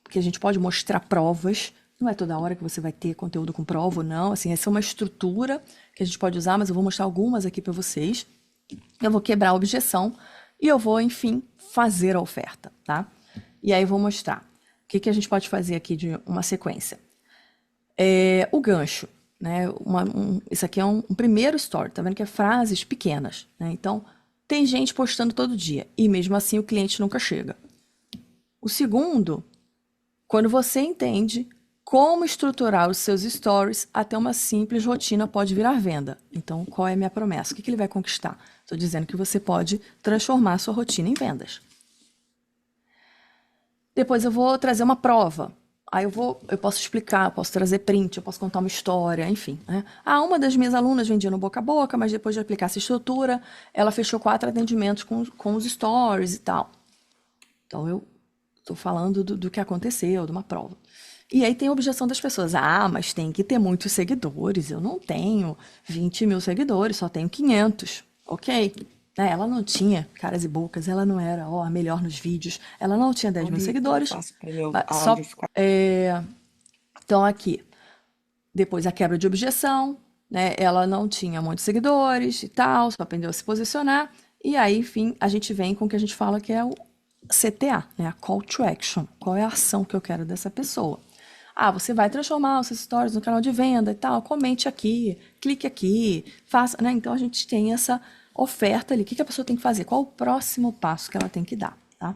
que a gente pode mostrar provas, não é toda hora que você vai ter conteúdo com prova ou não, assim, essa é uma estrutura que a gente pode usar, mas eu vou mostrar algumas aqui para vocês. Eu vou quebrar a objeção e eu vou, enfim, fazer a oferta, tá? E aí eu vou mostrar o que a gente pode fazer aqui de uma sequência. O gancho, né? Isso aqui é um primeiro story, tá vendo que é frases pequenas, né? Então, tem gente postando todo dia e mesmo assim o cliente nunca chega. O segundo, quando você entende como estruturar os seus stories, até uma simples rotina pode virar venda. Então, qual é a minha promessa? O que ele vai conquistar? Estou dizendo que você pode transformar a sua rotina em vendas. Depois eu vou trazer uma prova. Aí eu posso explicar, eu posso trazer print, eu posso contar uma história, enfim. Né? Uma das minhas alunas vendia no boca a boca, mas depois de aplicar essa estrutura, ela fechou 4 atendimentos com os stories e tal. Então, eu estou falando do que aconteceu, de uma prova. E aí tem a objeção das pessoas. Mas tem que ter muitos seguidores. Eu não tenho 20 mil seguidores, só tenho 500. Ok. Ela não tinha caras e bocas, ela não era a melhor nos vídeos, ela não tinha 10 mil seguidores. Então aqui, depois a quebra de objeção, né? Ela não tinha muitos seguidores e tal, só aprendeu a se posicionar. E aí, enfim, a gente vem com o que a gente fala que é o CTA, né? A Call to Action. Qual é a ação que eu quero dessa pessoa? Você vai transformar os seus stories no canal de venda e tal, comente aqui, clique aqui, faça, né? Então a gente tem essa oferta ali. O que a pessoa tem que fazer? Qual o próximo passo que ela tem que dar, tá?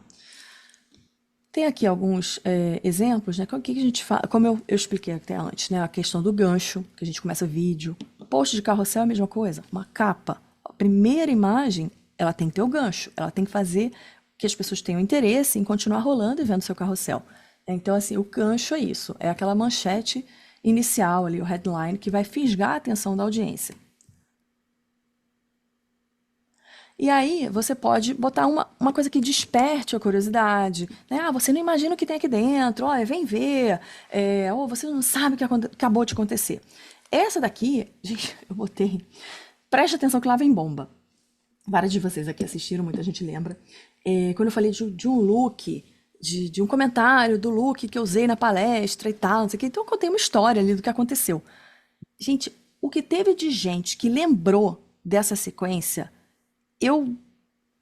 Tem aqui alguns exemplos, né? O que a gente faz? Como eu expliquei até antes, né? A questão do gancho, que a gente começa vídeo. Post de carrossel é a mesma coisa. Uma capa. A primeira imagem, ela tem que ter o gancho. Ela tem que fazer que as pessoas tenham interesse em continuar rolando e vendo seu carrossel. Então, assim, o gancho é isso. É aquela manchete inicial ali, o headline, que vai fisgar a atenção da audiência. E aí, você pode botar uma coisa que desperte a curiosidade. Né? Você não imagina o que tem aqui dentro. Olha, vem ver. Você não sabe o que acabou de acontecer. Essa daqui, gente, eu botei... Preste atenção que lá vem bomba. Vários de vocês aqui assistiram, muita gente lembra. Quando eu falei de um look... De um comentário do look que eu usei na palestra e tal, não sei o que. Então eu contei uma história ali do que aconteceu. Gente, o que teve de gente que lembrou dessa sequência,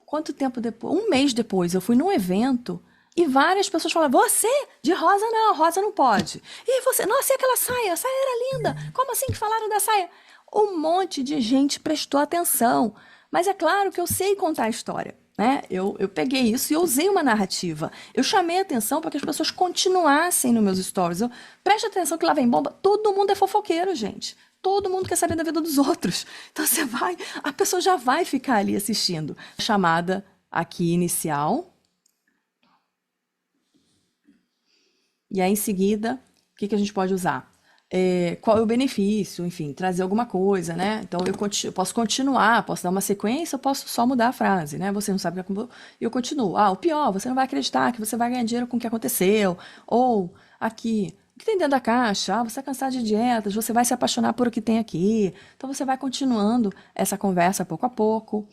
quanto tempo depois? Um mês depois, eu fui num evento e várias pessoas falaram, você, de rosa não pode. E você, nossa, e aquela saia? A saia era linda. Como assim que falaram da saia? Um monte de gente prestou atenção. Mas é claro que eu sei contar a história. Né? Eu peguei isso e eu usei uma narrativa. Eu chamei a atenção para que as pessoas continuassem nos meus stories. Preste atenção que lá vem bomba. Todo mundo é fofoqueiro, gente. Todo mundo quer saber da vida dos outros. Então a pessoa já vai ficar ali assistindo. Chamada aqui inicial. E aí em seguida, o que a gente pode usar? qual é o benefício, enfim, trazer alguma coisa, né? Então eu posso continuar, posso dar uma sequência, eu posso só mudar a frase, né? Você não sabe o que é, e eu continuo. O pior, você não vai acreditar que você vai ganhar dinheiro com o que aconteceu. Ou aqui, o que tem dentro da caixa? Você está cansado de dietas, você vai se apaixonar por o que tem aqui. Então você vai continuando essa conversa pouco a pouco.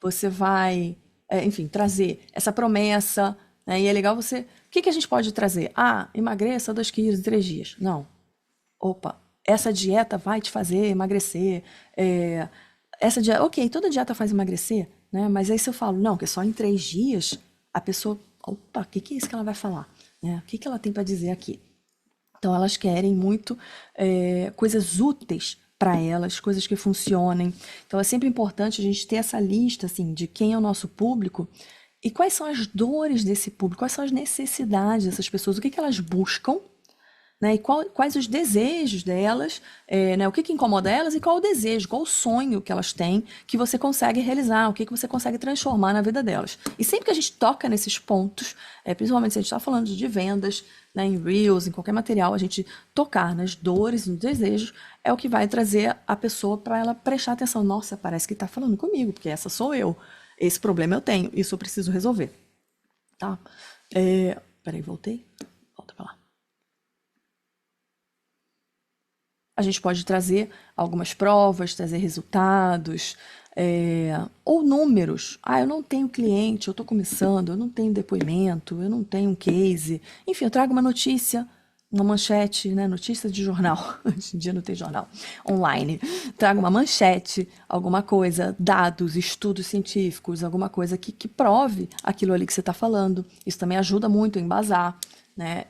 Você vai, enfim, trazer essa promessa, né? E é legal você. O que que a gente pode trazer? Emagreça 2 quilos em 3 dias. Não. Opa, essa dieta vai te fazer emagrecer. Essa dieta, ok, toda dieta faz emagrecer, né? Mas aí se eu falo, não, que é só em 3 dias, a pessoa, opa, o que é isso que ela vai falar? Né? O que que ela tem para dizer aqui? Então, elas querem muito coisas úteis para elas, coisas que funcionem. Então, é sempre importante a gente ter essa lista assim, de quem é o nosso público e quais são as dores desse público, quais são as necessidades dessas pessoas, o que que elas buscam, né? E quais os desejos delas, né? O que que incomoda elas e qual o desejo, qual o sonho que elas têm que você consegue realizar, o que que você consegue transformar na vida delas. E sempre que a gente toca nesses pontos, principalmente se a gente está falando de vendas, né, em Reels, em qualquer material, a gente tocar nas dores, nos desejos, é o que vai trazer a pessoa para ela prestar atenção. Nossa, parece que está falando comigo, porque essa sou eu. Esse problema eu tenho, isso eu preciso resolver. Tá? Peraí, voltei? Volta para lá. A gente pode trazer algumas provas, trazer resultados, ou números. Eu não tenho cliente, eu estou começando, eu não tenho depoimento, eu não tenho um case. Enfim, eu trago uma notícia, uma manchete, né? Notícia de jornal. Hoje em dia não tem jornal online. Trago uma manchete, alguma coisa, dados, estudos científicos, alguma coisa que prove aquilo ali que você está falando. Isso também ajuda muito a embasar. Né?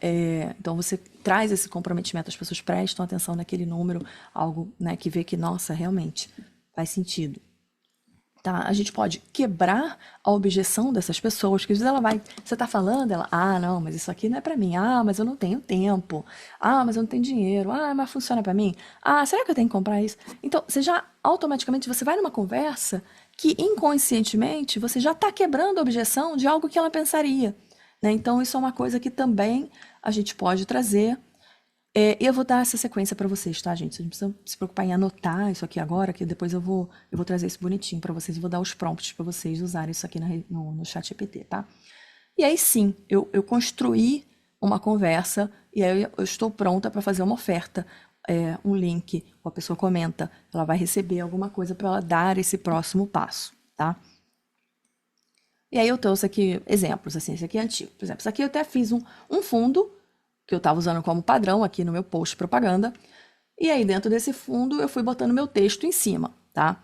Então você traz esse comprometimento, as pessoas prestam atenção naquele número, algo, né, que vê que, nossa, realmente faz sentido. Tá? A gente pode quebrar a objeção dessas pessoas, que às vezes você está falando, ela, não, mas isso aqui não é para mim, mas eu não tenho tempo, mas eu não tenho dinheiro, mas funciona para mim, será que eu tenho que comprar isso? Então, você já, automaticamente, você vai numa conversa que, inconscientemente, você já está quebrando a objeção de algo que ela pensaria. Né? Então, isso é uma coisa que também a gente pode trazer. Eu vou dar essa sequência para vocês, tá, gente? Vocês não precisam se preocupar em anotar isso aqui agora, que depois eu vou trazer isso bonitinho para vocês. Eu vou dar os prompts para vocês usarem isso aqui no ChatGPT, tá? E aí, sim, eu construí uma conversa e aí eu estou pronta para fazer uma oferta. Um link, a pessoa comenta, ela vai receber alguma coisa para ela dar esse próximo passo, tá? E aí eu trouxe aqui exemplos, assim, esse aqui é antigo. Por exemplo, isso aqui eu até fiz um fundo, que eu estava usando como padrão aqui no meu post propaganda. E aí dentro desse fundo eu fui botando meu texto em cima, tá?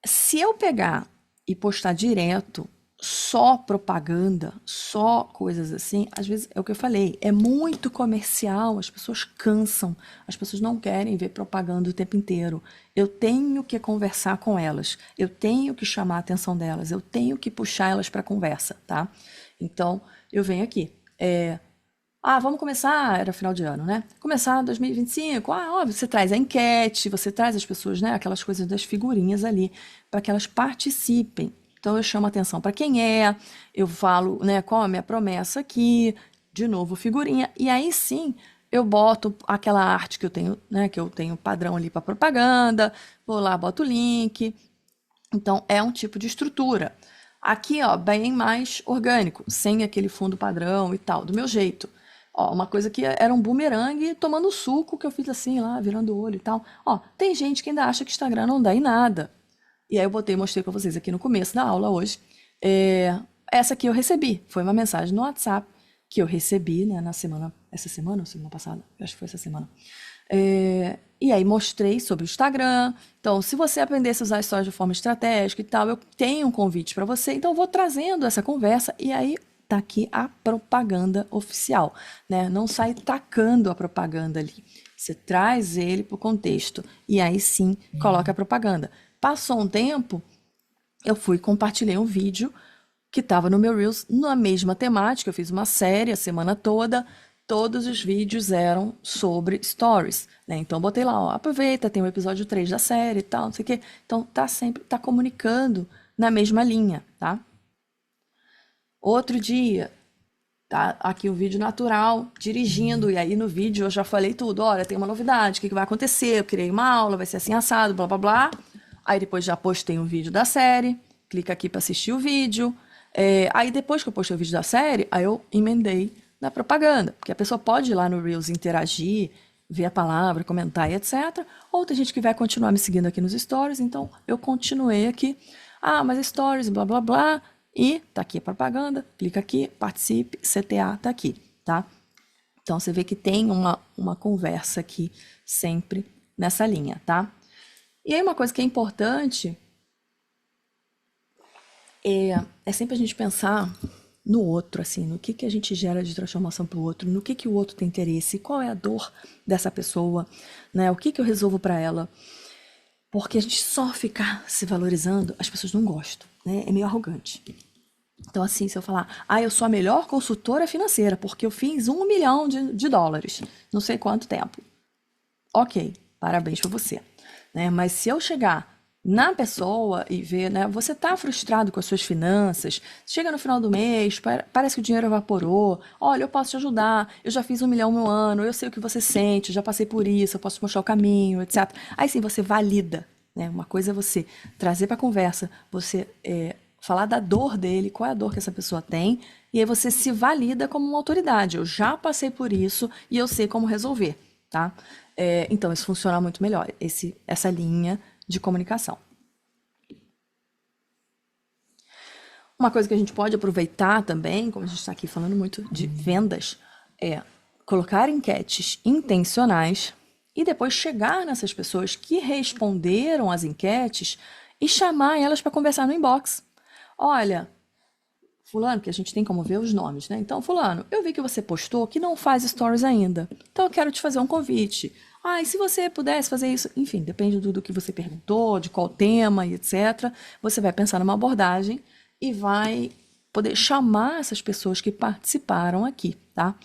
Se eu pegar e postar direto só propaganda, só coisas assim, às vezes é o que eu falei, é muito comercial, as pessoas cansam, as pessoas não querem ver propaganda o tempo inteiro. Eu tenho que conversar com elas, eu tenho que chamar a atenção delas, eu tenho que puxar elas para a conversa, tá? Então, eu venho aqui. Vamos começar, era final de ano, né? Começar 2025, óbvio, você traz a enquete, você traz as pessoas, né? Aquelas coisas das figurinhas ali, para que elas participem. Então, eu chamo atenção para quem eu falo, né, qual é a minha promessa aqui, de novo, figurinha, e aí sim eu boto aquela arte que eu tenho, né, que eu tenho padrão ali para propaganda, vou lá, boto o link. Então, é um tipo de estrutura. Aqui, bem mais orgânico, sem aquele fundo padrão e tal, do meu jeito. Uma coisa que era um bumerangue tomando suco, que eu fiz assim lá, virando o olho e tal. Tem gente que ainda acha que Instagram não dá em nada. E aí eu mostrei para vocês aqui no começo da aula hoje. Essa aqui eu recebi. Foi uma mensagem no WhatsApp que eu recebi, né, essa semana ou semana passada? Eu acho que foi essa semana. E aí mostrei sobre o Instagram. Então, se você aprendesse a usar stories de forma estratégica e tal, eu tenho um convite para você. Então, eu vou trazendo essa conversa e aí tá aqui a propaganda oficial, né? Não sai tacando a propaganda ali. Você traz ele para o contexto e aí sim coloca a propaganda. Passou um tempo, eu fui e compartilhei um vídeo que estava no meu Reels na mesma temática. Eu fiz uma série a semana toda, todos os vídeos eram sobre stories, né? Então botei lá, aproveita, tem o episódio 3 da série e tal, não sei o quê. Então tá comunicando na mesma linha, tá? Outro dia, tá aqui o vídeo natural, dirigindo, e aí no vídeo eu já falei tudo, olha, tem uma novidade, o que vai acontecer, eu criei uma aula, vai ser assim assado, blá blá blá. Aí depois já postei um vídeo da série, clica aqui para assistir o vídeo. Aí depois que eu postei o vídeo da série, aí eu emendei na propaganda, porque a pessoa pode ir lá no Reels interagir, ver a palavra, comentar e etc. Ou tem gente que vai continuar me seguindo aqui nos stories, então eu continuei aqui. Ah, mas stories, blá blá blá. E tá aqui a propaganda, clica aqui, participe, CTA tá aqui, tá? Então você vê que tem uma conversa aqui sempre nessa linha, tá? E aí uma coisa que é importante é sempre a gente pensar no outro, assim, no que a gente gera de transformação para o outro, no que o outro tem interesse, qual é a dor dessa pessoa, né? O que eu resolvo para ela. Porque a gente só ficar se valorizando, as pessoas não gostam, né? É meio arrogante. Então, assim, se eu falar, eu sou a melhor consultora financeira, porque eu fiz 1 milhão de dólares, não sei quanto tempo. Ok, parabéns para você. Né? Mas se eu chegar na pessoa e ver, né, você tá frustrado com as suas finanças, chega no final do mês, parece que o dinheiro evaporou, olha, eu posso te ajudar, eu já fiz 1 milhão no ano, eu sei o que você sente, já passei por isso, eu posso te mostrar o caminho, etc. Aí sim, você valida, né? Uma coisa é você trazer para a conversa, você falar da dor dele, qual é a dor que essa pessoa tem, e aí você se valida como uma autoridade. Eu já passei por isso e eu sei como resolver, tá? Então, isso funciona muito melhor, essa linha de comunicação. Uma coisa que a gente pode aproveitar também, como a gente está aqui falando muito de vendas, é colocar enquetes intencionais e depois chegar nessas pessoas que responderam às enquetes e chamar elas para conversar no inbox. Olha, fulano, que a gente tem como ver os nomes, né? Então, fulano, eu vi que você postou que não faz stories ainda. Então, eu quero te fazer um convite. E se você pudesse fazer isso? Enfim, depende do que você perguntou, de qual tema e etc. Você vai pensar numa abordagem e vai poder chamar essas pessoas que participaram aqui, tá?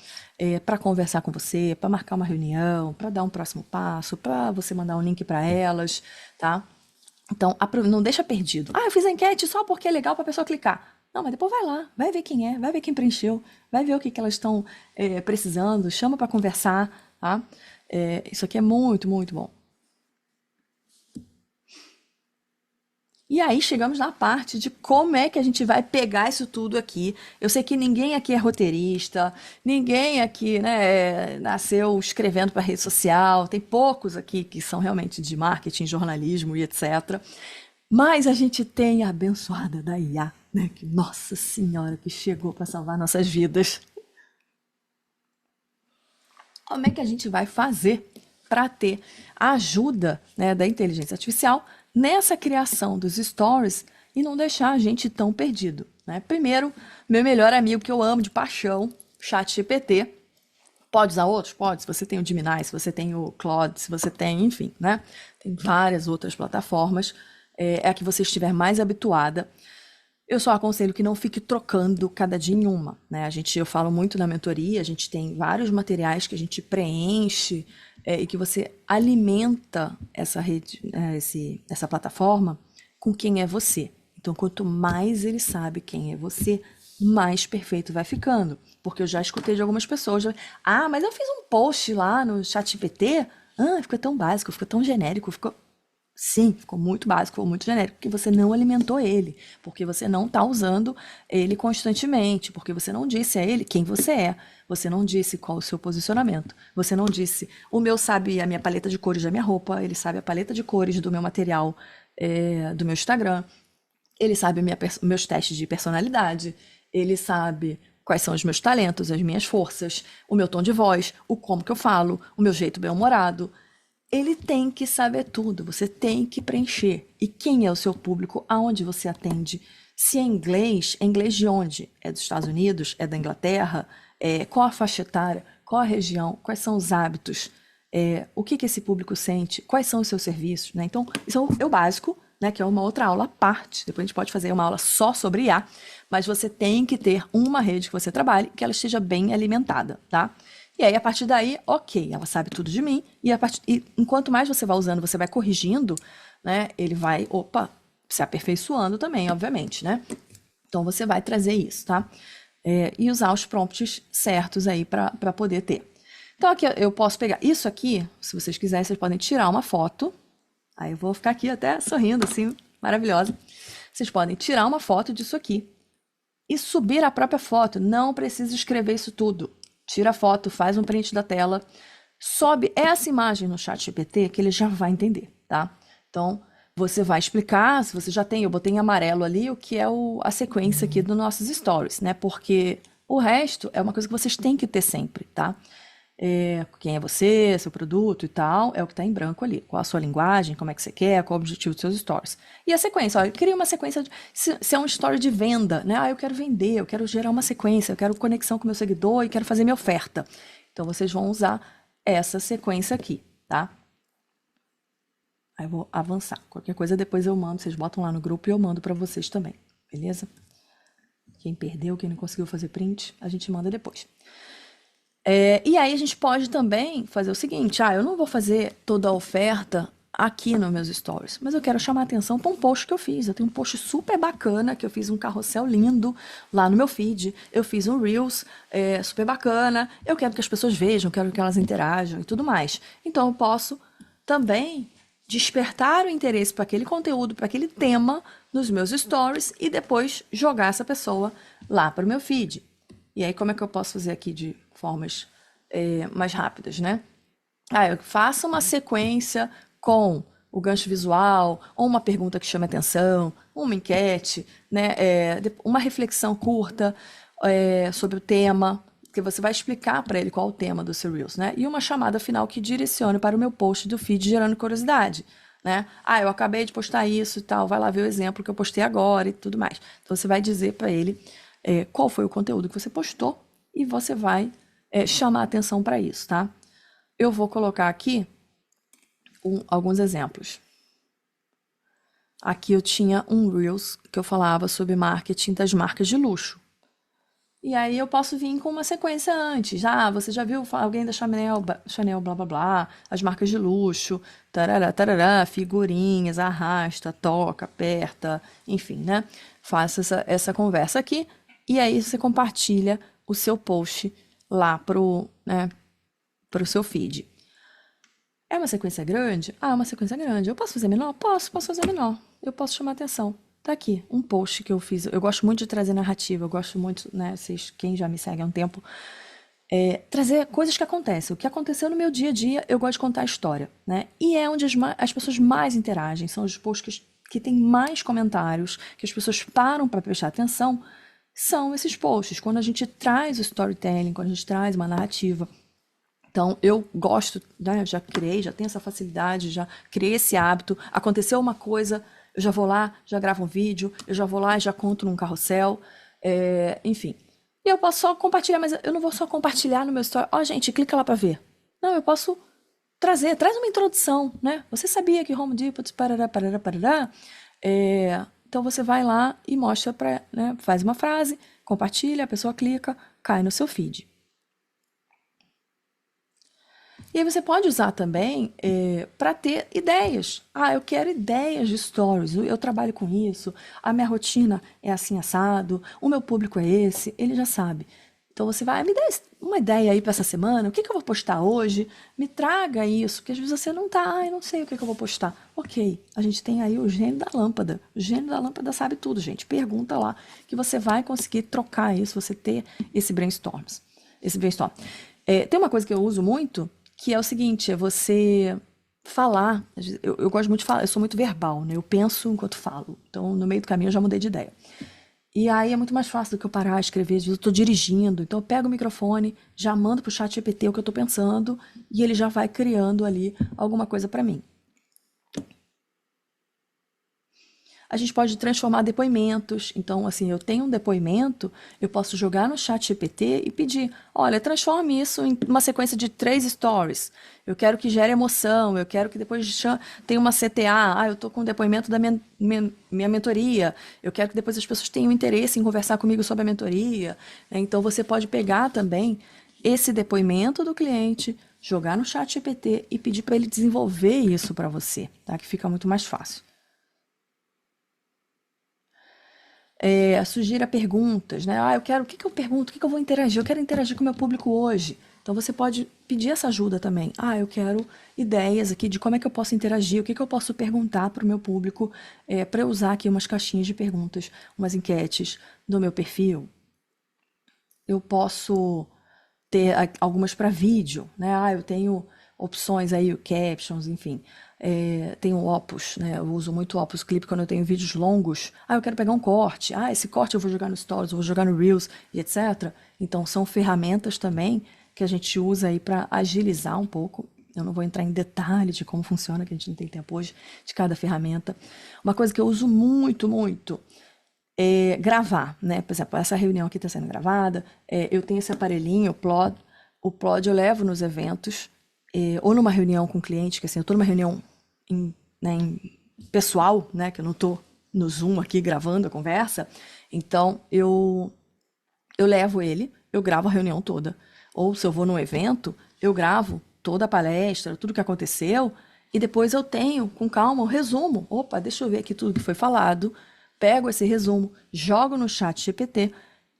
Para conversar com você, para marcar uma reunião, para dar um próximo passo, para você mandar um link para elas, tá? Então, não deixa perdido. Eu fiz a enquete só porque é legal para a pessoa clicar. Não, mas depois vai lá, vai ver quem é, vai ver quem preencheu, vai ver o que elas estão precisando, chama para conversar, tá? Isso aqui é muito, muito bom. E aí chegamos na parte de como é que a gente vai pegar isso tudo aqui. Eu sei que ninguém aqui é roteirista, ninguém aqui, né, nasceu escrevendo para rede social, tem poucos aqui que são realmente de marketing, jornalismo e etc. Mas a gente tem a abençoada da IA, né, que, nossa senhora, que chegou para salvar nossas vidas. Como é que a gente vai fazer para ter a ajuda, né, da inteligência artificial nessa criação dos stories e não deixar a gente tão perdido, né? Primeiro, meu melhor amigo que eu amo de paixão, ChatGPT. Pode usar outros? Pode. Se você tem o Gemini, se você tem o Claude, se você tem, enfim, né? Tem várias outras plataformas. É a que você estiver mais habituada. Eu só aconselho que não fique trocando cada dia em uma, né? Eu falo muito na mentoria, a gente tem vários materiais que a gente preenche e que você alimenta essa rede, essa plataforma com quem é você. Então, quanto mais ele sabe quem é você, mais perfeito vai ficando. Porque eu já escutei de algumas pessoas, mas eu fiz um post lá no ChatGPT, ficou tão básico, ficou tão genérico, ficou... Sim, ficou muito básico, ficou muito genérico, porque você não alimentou ele, porque você não está usando ele constantemente, porque você não disse a ele quem você é, você não disse qual o seu posicionamento, você não disse, o meu sabe a minha paleta de cores da minha roupa, ele sabe a paleta de cores do meu material, do meu Instagram, ele sabe meus testes de personalidade, ele sabe quais são os meus talentos, as minhas forças, o meu tom de voz, o como que eu falo, o meu jeito bem-humorado. Ele tem que saber tudo, você tem que preencher. E quem é o seu público, aonde você atende? Se é inglês de onde? É dos Estados Unidos? É da Inglaterra? Qual a faixa etária? Qual a região? Quais são os hábitos? O que esse público sente? Quais são os seus serviços? Né? Então, isso é o básico, né? Que é uma outra aula à parte. Depois a gente pode fazer uma aula só sobre IA, mas você tem que ter uma rede que você trabalhe, que ela esteja bem alimentada, tá? E aí, a partir daí, ok, ela sabe tudo de mim, e enquanto mais você vai usando, você vai corrigindo, né? Ele vai, se aperfeiçoando também, obviamente, né? Então, você vai trazer isso, tá? e usar os prompts certos aí para poder ter. Então aqui eu posso pegar isso aqui, se vocês quiserem, vocês podem tirar uma foto. Aí eu vou ficar aqui até sorrindo, assim, maravilhosa. Vocês podem tirar uma foto disso aqui e subir a própria foto. Não precisa escrever isso tudo. Tira a foto, faz um print da tela, sobe essa imagem no ChatGPT que ele já vai entender, tá? Então, você vai explicar, se você já tem, eu botei em amarelo ali, o que é a sequência aqui dos nossos stories, né? Porque o resto é uma coisa que vocês têm que ter sempre, tá? Quem é você, seu produto e tal, é o que está em branco ali. Qual a sua linguagem, como é que você quer, qual o objetivo dos seus stories. E a sequência, olha, eu queria uma sequência, se é um story de venda, né? Ah, eu quero vender, eu quero gerar uma sequência, eu quero conexão com meu seguidor e quero fazer minha oferta. Então, vocês vão usar essa sequência aqui, tá? Aí eu vou avançar. Qualquer coisa depois eu mando, vocês botam lá no grupo e eu mando para vocês também, beleza? Quem perdeu, quem não conseguiu fazer print, a gente manda depois. E aí a gente pode também fazer o seguinte, eu não vou fazer toda a oferta aqui nos meus stories, mas eu quero chamar a atenção para um post que eu fiz. Eu tenho um post super bacana, que eu fiz um carrossel lindo lá no meu feed, eu fiz um Reels super bacana, eu quero que as pessoas vejam, quero que elas interajam e tudo mais. Então eu posso também despertar o interesse para aquele conteúdo, para aquele tema nos meus stories e depois jogar essa pessoa lá para o meu feed. E aí, como é que eu posso fazer aqui de formas mais rápidas, né? Eu faço uma sequência com o gancho visual, ou uma pergunta que chame atenção, uma enquete, né? Uma reflexão curta sobre o tema, que você vai explicar para ele qual é o tema do seu Reels, né? E uma chamada final que direcione para o meu post do feed gerando curiosidade, né? Eu acabei de postar isso e tal, vai lá ver o exemplo que eu postei agora e tudo mais. Então, você vai dizer para ele qual foi o conteúdo que você postou e você vai chamar atenção para isso, tá? Eu vou colocar aqui alguns exemplos. Aqui eu tinha um Reels que eu falava sobre marketing das marcas de luxo. E aí eu posso vir com uma sequência antes. Você já viu alguém da Chanel, blá, blá, blá, as marcas de luxo, tarará, tarará, figurinhas, arrasta, toca, aperta, enfim, né? Faça essa conversa aqui. E aí você compartilha o seu post lá pro seu feed. É uma sequência grande? É uma sequência grande. Eu posso fazer menor? Posso fazer menor. Eu posso chamar atenção. Tá aqui, um post que eu fiz. Eu gosto muito de trazer narrativa, eu gosto muito, né, quem já me segue há um tempo, trazer coisas que acontecem. O que aconteceu no meu dia a dia, eu gosto de contar a história, né? E é onde as pessoas mais interagem, são os posts que têm mais comentários, que as pessoas param para prestar atenção, são esses posts, quando a gente traz o storytelling, quando a gente traz uma narrativa. Então, eu gosto, né, já tenho essa facilidade, já criei esse hábito. Aconteceu uma coisa, eu já vou lá, já gravo um vídeo, eu já vou lá e já conto num carrossel, enfim. E eu posso só compartilhar, mas eu não vou só compartilhar no meu story. Gente, clica lá para ver. Não, eu posso traz uma introdução, né? Você sabia que Home Depot, parará, parará, parará, então você vai lá e mostra né, faz uma frase, compartilha, a pessoa clica, cai no seu feed. E aí você pode usar também para ter ideias. Eu quero ideias de stories, eu trabalho com isso, a minha rotina é assim assado, o meu público é esse, ele já sabe. Então você vai, me dá uma ideia aí para essa semana, o que eu vou postar hoje? Me traga isso, porque às vezes você não tá, eu não sei o que eu vou postar. Ok, a gente tem aí o gênio da lâmpada. O gênio da lâmpada sabe tudo, gente. Pergunta lá, que você vai conseguir trocar isso, você ter esse brainstorm. Tem uma coisa que eu uso muito, que é o seguinte, é você falar. Eu gosto muito de falar, eu sou muito verbal, né? Eu penso enquanto falo. Então, no meio do caminho, eu já mudei de ideia. E aí é muito mais fácil do que eu parar, escrever. Às vezes eu estou dirigindo, então eu pego o microfone, já mando para o ChatGPT o que eu estou pensando e ele já vai criando ali alguma coisa para mim. A gente pode transformar depoimentos. Então, assim, eu tenho um depoimento, eu posso jogar no ChatGPT e pedir, olha, transforme isso em uma sequência de 3 stories. Eu quero que gere emoção, eu quero que depois tenha uma CTA. Eu estou com o depoimento da minha mentoria. Eu quero que depois as pessoas tenham interesse em conversar comigo sobre a mentoria. Então, você pode pegar também esse depoimento do cliente, jogar no ChatGPT e pedir para ele desenvolver isso para você, tá? Que fica muito mais fácil. Sugira perguntas, né? Eu quero, o que que eu pergunto, o que que eu vou interagir? Eu quero interagir com o meu público hoje. Então você pode pedir essa ajuda também. Eu quero ideias aqui de como é que eu posso interagir, o que que eu posso perguntar para o meu público, para eu usar aqui umas caixinhas de perguntas, umas enquetes no meu perfil. Eu posso ter algumas para vídeo, né? Eu tenho opções aí, o captions, enfim. Tenho o Opus, né? Eu uso muito o Opus Clip quando eu tenho vídeos longos. Eu quero pegar um corte. Esse corte eu vou jogar no Stories, eu vou jogar no Reels e etc. Então, são ferramentas também que a gente usa aí para agilizar um pouco. Eu não vou entrar em detalhe de como funciona, que a gente não tem tempo hoje, de cada ferramenta. Uma coisa que eu uso muito, muito gravar, né? Por exemplo, essa reunião aqui está sendo gravada, eu tenho esse aparelhinho, o Plod eu levo nos eventos, ou numa reunião com o cliente, que assim, eu estou numa reunião em pessoal, né? Que eu não estou no Zoom aqui gravando a conversa, então eu levo ele, eu gravo a reunião toda. Ou se eu vou num evento, eu gravo toda a palestra, tudo que aconteceu, e depois eu tenho, com calma, um resumo. Opa, deixa eu ver aqui tudo que foi falado. Pego esse resumo, jogo no chat GPT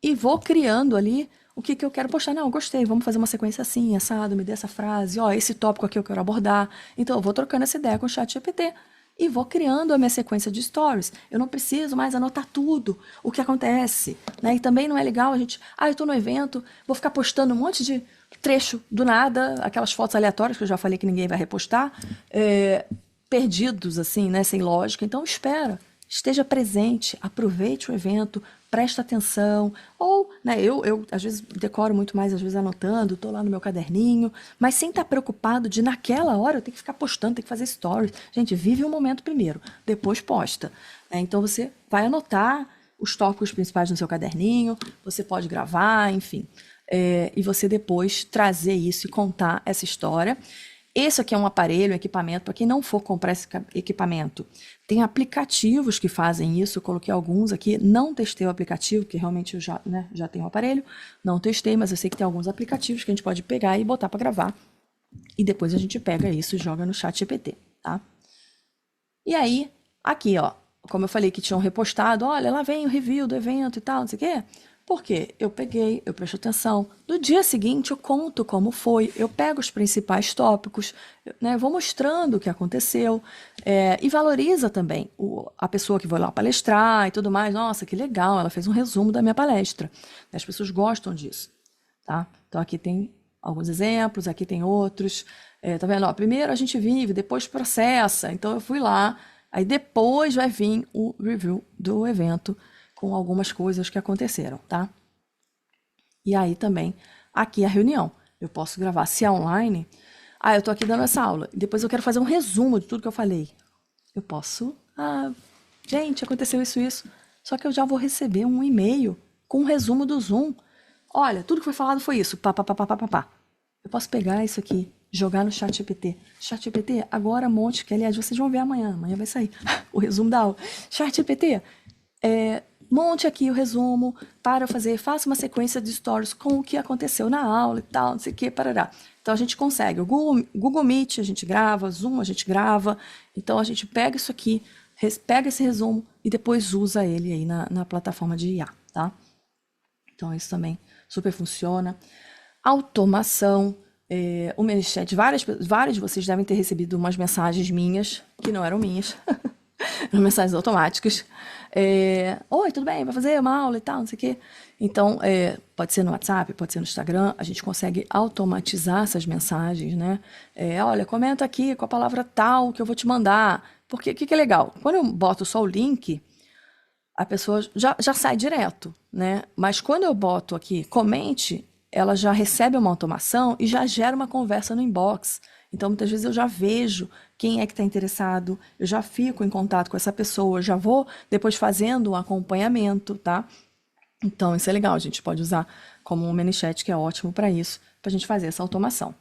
e vou criando ali o que eu quero postar. Não, gostei, vamos fazer uma sequência assim, assado, me dê essa frase, esse tópico aqui eu quero abordar. Então eu vou trocando essa ideia com o chat GPT e vou criando a minha sequência de stories. Eu não preciso mais anotar tudo o que acontece, né? E também não é legal a gente, eu tô no evento, vou ficar postando um monte de trecho do nada, aquelas fotos aleatórias que eu já falei que ninguém vai repostar, perdidos assim, né, sem lógica. Então espera, esteja presente, aproveite o evento, presta atenção, ou, né, eu às vezes decoro muito mais, às vezes anotando, estou lá no meu caderninho, mas sem estar preocupado de naquela hora eu tenho que ficar postando, tenho que fazer stories. Gente, vive o momento primeiro, depois posta. Então você vai anotar os tópicos principais no seu caderninho, você pode gravar, enfim, e você depois trazer isso e contar essa história. Esse aqui é um aparelho, um equipamento, para quem não for comprar esse equipamento, tem aplicativos que fazem isso, eu coloquei alguns aqui, não testei o aplicativo, porque realmente eu já tenho o aparelho, não testei, mas eu sei que tem alguns aplicativos que a gente pode pegar e botar para gravar, e depois a gente pega isso e joga no chat GPT, tá? E aí, aqui, como eu falei que tinham repostado, olha, lá vem o review do evento e tal, não sei o quê. Por quê? Eu peguei, eu presto atenção. No dia seguinte eu conto como foi, eu pego os principais tópicos, né, vou mostrando o que aconteceu, e valoriza também a pessoa que vai lá palestrar e tudo mais. Nossa, que legal, ela fez um resumo da minha palestra. As pessoas gostam disso, tá? Então aqui tem alguns exemplos, aqui tem outros. Tá vendo? Primeiro a gente vive, depois processa. Então eu fui lá, aí depois vai vir o review do evento, com algumas coisas que aconteceram, tá? E aí também, aqui a reunião. Eu posso gravar, se é online, eu tô aqui dando essa aula, e depois eu quero fazer um resumo de tudo que eu falei. Eu posso, gente, aconteceu isso. Só que eu já vou receber um e-mail com um resumo do Zoom. Olha, tudo que foi falado foi isso, pá. Eu posso pegar isso aqui, jogar no chat GPT. Chat GPT, agora monte, que aliás vocês vão ver amanhã vai sair o resumo da aula. Chat GPT, monte aqui o resumo para eu faça uma sequência de stories com o que aconteceu na aula e tal, não sei o que, parará. Então a gente consegue, o Google Meet a gente grava, Zoom a gente grava, então a gente pega isso aqui, pega esse resumo e depois usa ele aí na plataforma de IA, tá? Então isso também super funciona. Automação, o ManyChat, vários de vocês devem ter recebido umas mensagens minhas, que não eram minhas, eram mensagens automáticas. Oi, tudo bem? Vai fazer uma aula e tal, não sei o quê. Então, pode ser no WhatsApp, pode ser no Instagram, a gente consegue automatizar essas mensagens, né? Olha, comenta aqui com a palavra tal que eu vou te mandar. Porque o que é legal? Quando eu boto só o link, a pessoa já sai direto, né? Mas quando eu boto aqui, comente, ela já recebe uma automação e já gera uma conversa no inbox. Então, muitas vezes eu já vejo quem é que está interessado, eu já fico em contato com essa pessoa, já vou depois fazendo um acompanhamento, tá? Então, isso é legal, a gente pode usar como um ManyChat, que é ótimo para isso, para a gente fazer essa automação.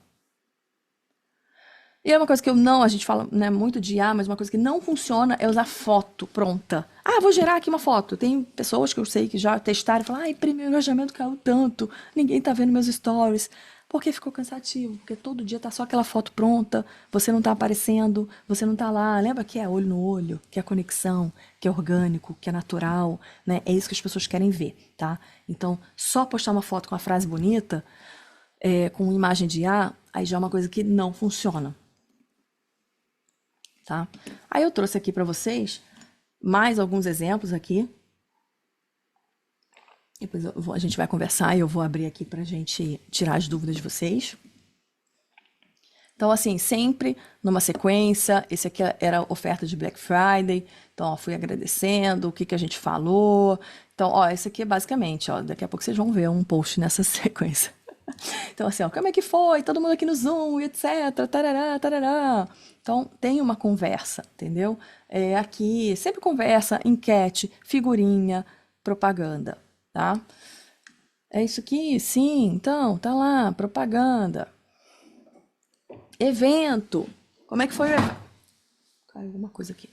E é uma coisa que a gente fala, né, muito de IA, mas uma coisa que não funciona é usar foto pronta. Vou gerar aqui uma foto. Tem pessoas que eu sei que já testaram e falam, meu engajamento caiu tanto, ninguém tá vendo meus stories. Porque ficou cansativo, porque todo dia tá só aquela foto pronta, você não tá aparecendo, você não tá lá. Lembra que é olho no olho, que é conexão, que é orgânico, que é natural, né? É isso que as pessoas querem ver, tá? Então, só postar uma foto com a frase bonita, com imagem de IA, aí já é uma coisa que não funciona, tá? Aí eu trouxe aqui para vocês mais alguns exemplos aqui. Depois a gente vai conversar e eu vou abrir aqui para a gente tirar as dúvidas de vocês. Então, assim, sempre numa sequência. Esse aqui era a oferta de Black Friday. Então, ó, fui agradecendo o que a gente falou. Então, ó, esse aqui é basicamente, ó, daqui a pouco vocês vão ver um post nessa sequência. Então, assim, ó, como é que foi? Todo mundo aqui no Zoom, etc. Tarará, tarará. Então, tem uma conversa, entendeu? Aqui, sempre conversa, enquete, figurinha, propaganda, tá? É isso aqui? Sim, então, tá lá, propaganda. Evento. Como é que foi? Caiu alguma coisa aqui.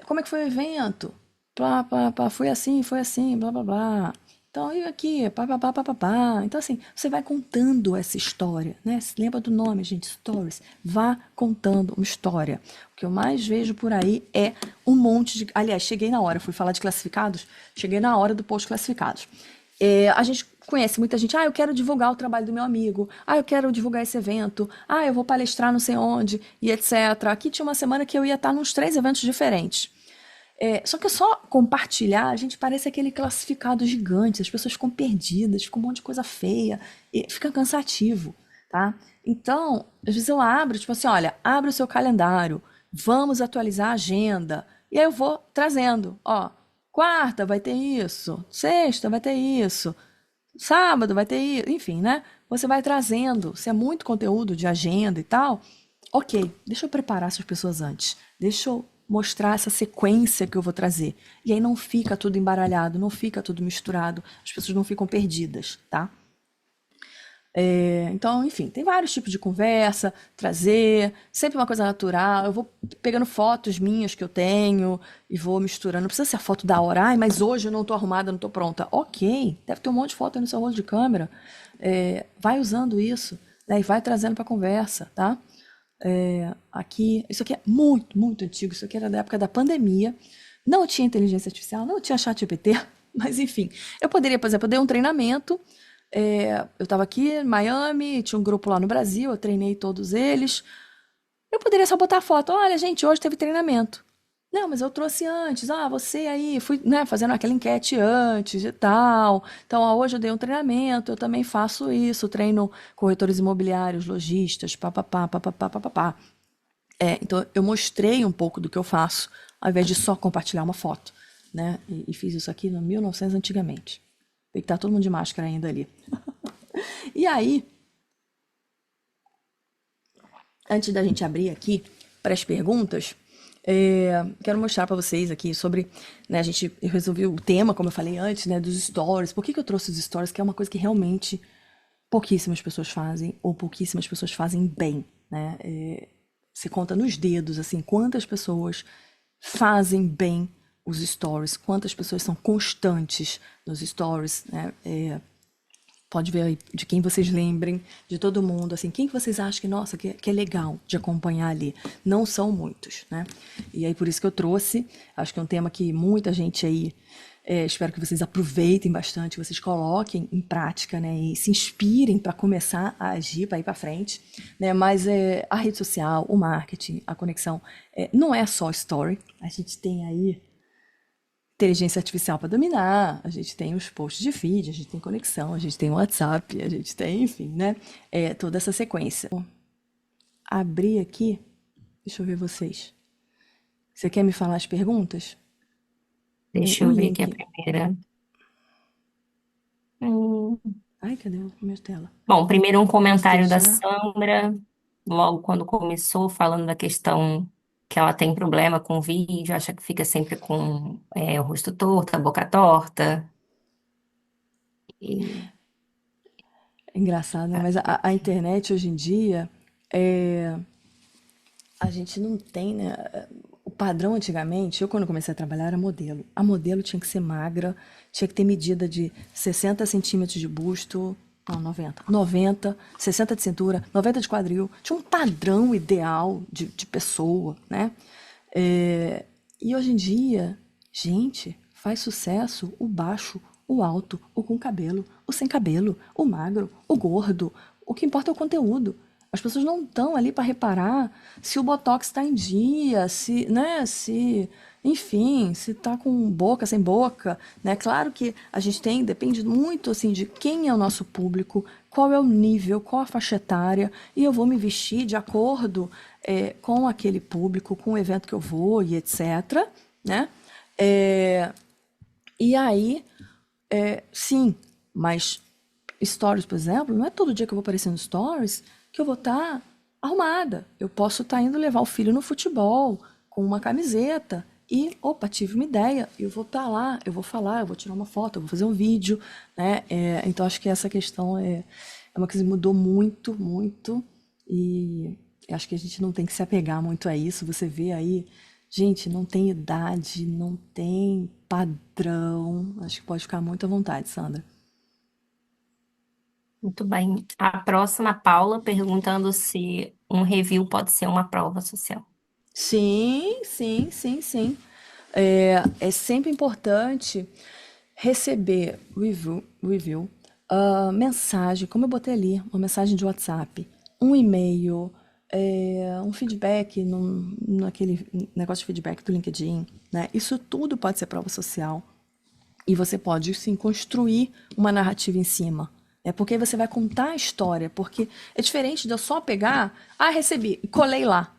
Como é que foi o evento? Plá, plá, plá, foi assim, blá, blá, blá. Então, e aqui, pá, pá, pá, pá, pá, pá. Então, assim, você vai contando essa história, né? Se lembra do nome, gente, stories. Vá contando uma história. O que eu mais vejo por aí é um monte de... Aliás, cheguei na hora, fui falar de classificados, cheguei na hora do post classificados. A gente conhece muita gente, eu quero divulgar o trabalho do meu amigo, eu quero divulgar esse evento, eu vou palestrar não sei onde, e etc. Aqui tinha uma semana que eu ia estar nos 3 eventos diferentes. Só que só compartilhar, a gente parece aquele classificado gigante, as pessoas ficam perdidas, fica um monte de coisa feia, e fica cansativo, tá? Então, às vezes eu abro, tipo assim, olha, abre o seu calendário, vamos atualizar a agenda, e aí eu vou trazendo, ó, quarta vai ter isso, sexta vai ter isso, sábado vai ter isso, enfim, né? Você vai trazendo, se é muito conteúdo de agenda e tal, ok, deixa eu preparar essas pessoas antes, deixa eu mostrar essa sequência que eu vou trazer. E aí não fica tudo embaralhado, não fica tudo misturado, as pessoas não ficam perdidas, tá? Então, enfim, tem vários tipos de conversa, trazer, sempre uma coisa natural. Eu vou pegando fotos minhas que eu tenho e vou misturando. Não precisa ser a foto da hora, mas hoje eu não tô arrumada, não tô pronta. Ok, deve ter um monte de foto aí no seu rolo de câmera. Vai usando isso, né, e vai trazendo para conversa, tá? Aqui, isso aqui é muito, muito antigo, isso aqui era da época da pandemia, não tinha inteligência artificial, não tinha chat GPT, mas enfim, eu poderia, por exemplo, eu dei um treinamento, eu estava aqui em Miami, tinha um grupo lá no Brasil, eu treinei todos eles, eu poderia só botar a foto, olha gente, hoje teve treinamento. Não, mas eu trouxe antes, você aí, fui, né, fazendo aquela enquete antes e tal. Então, hoje eu dei um treinamento, eu também faço isso, treino corretores imobiliários, lojistas, papapá, papapá, papapá. Então, eu mostrei um pouco do que eu faço, ao invés de só compartilhar uma foto, né? E fiz isso aqui no 1900 antigamente. Tem que tá todo mundo de máscara ainda ali. E aí, antes da gente abrir aqui para as perguntas, quero mostrar para vocês aqui sobre, né, eu resolvi o tema, como eu falei antes, né, dos stories. Por que eu trouxe os stories? Que é uma coisa que realmente pouquíssimas pessoas fazem, ou pouquíssimas pessoas fazem bem, né? Se conta nos dedos, assim, quantas pessoas fazem bem os stories, quantas pessoas são constantes nos stories, né? Pode ver aí de quem vocês lembrem, de todo mundo, assim, quem que vocês acham que, nossa, que é legal de acompanhar ali. Não são muitos, né? E aí por isso que eu trouxe, acho que é um tema que muita gente aí, espero que vocês aproveitem bastante, que vocês coloquem em prática, né? E se inspirem para começar a agir, para ir para frente, né? Mas a rede social, o marketing, a conexão, não é só story, a gente tem aí inteligência artificial para dominar, a gente tem os posts de feed, a gente tem conexão, a gente tem WhatsApp, a gente tem, enfim, né? Toda essa sequência. Vou abrir aqui, deixa eu ver vocês. Você quer me falar as perguntas? Deixa O eu ver aqui a link. primeira. Hum. Ai, cadê a minha tela? Bom, primeiro um comentário da Bostejar. Sandra, logo quando começou, falando da questão que ela tem problema com o vídeo, acha que fica sempre com o rosto torto, a boca torta. E, É engraçado, né? Mas a internet hoje em dia, a gente não tem, né? O padrão antigamente, eu quando comecei a trabalhar era modelo. A modelo tinha que ser magra, tinha que ter medida de 60 centímetros de busto, Não, 90. 90, 60 de cintura, 90 de quadril. Tinha um padrão ideal de pessoa, né? E hoje em dia, gente, faz sucesso o baixo, o alto, o com cabelo, o sem cabelo, o magro, o gordo. O que importa é o conteúdo. As pessoas não estão ali para reparar se o botox está em dia, se, né, se, enfim, se tá com boca, sem boca, né? Claro que a gente tem, depende muito assim de quem é o nosso público, qual é o nível, qual a faixa etária, e eu vou me vestir de acordo com aquele público, com o evento que eu vou e etc, né? É, e aí, sim, mas stories, por exemplo, não é todo dia que eu vou aparecer no stories que eu vou estar arrumada. Eu posso estar indo levar o filho no futebol com uma camiseta e, opa, tive uma ideia, eu vou estar lá, eu vou falar, eu vou tirar uma foto, eu vou fazer um vídeo, né? Então acho que essa questão é uma coisa que mudou muito, muito, e eu acho que a gente não tem que se apegar muito a isso. Você vê aí, gente, não tem idade, não tem padrão. Acho que pode ficar muito à vontade, Sandra. Muito bem. A próxima, Paula, perguntando se um review pode ser uma prova social. Sim, sim, sim, sim. É sempre importante receber review, mensagem, como eu botei ali, uma mensagem de WhatsApp, um e-mail, um feedback naquele negócio de feedback do LinkedIn, né? Isso tudo pode ser prova social. E você pode, sim, construir uma narrativa em cima. Porque aí você vai contar a história. Porque é diferente de eu só pegar, recebi, e colei lá.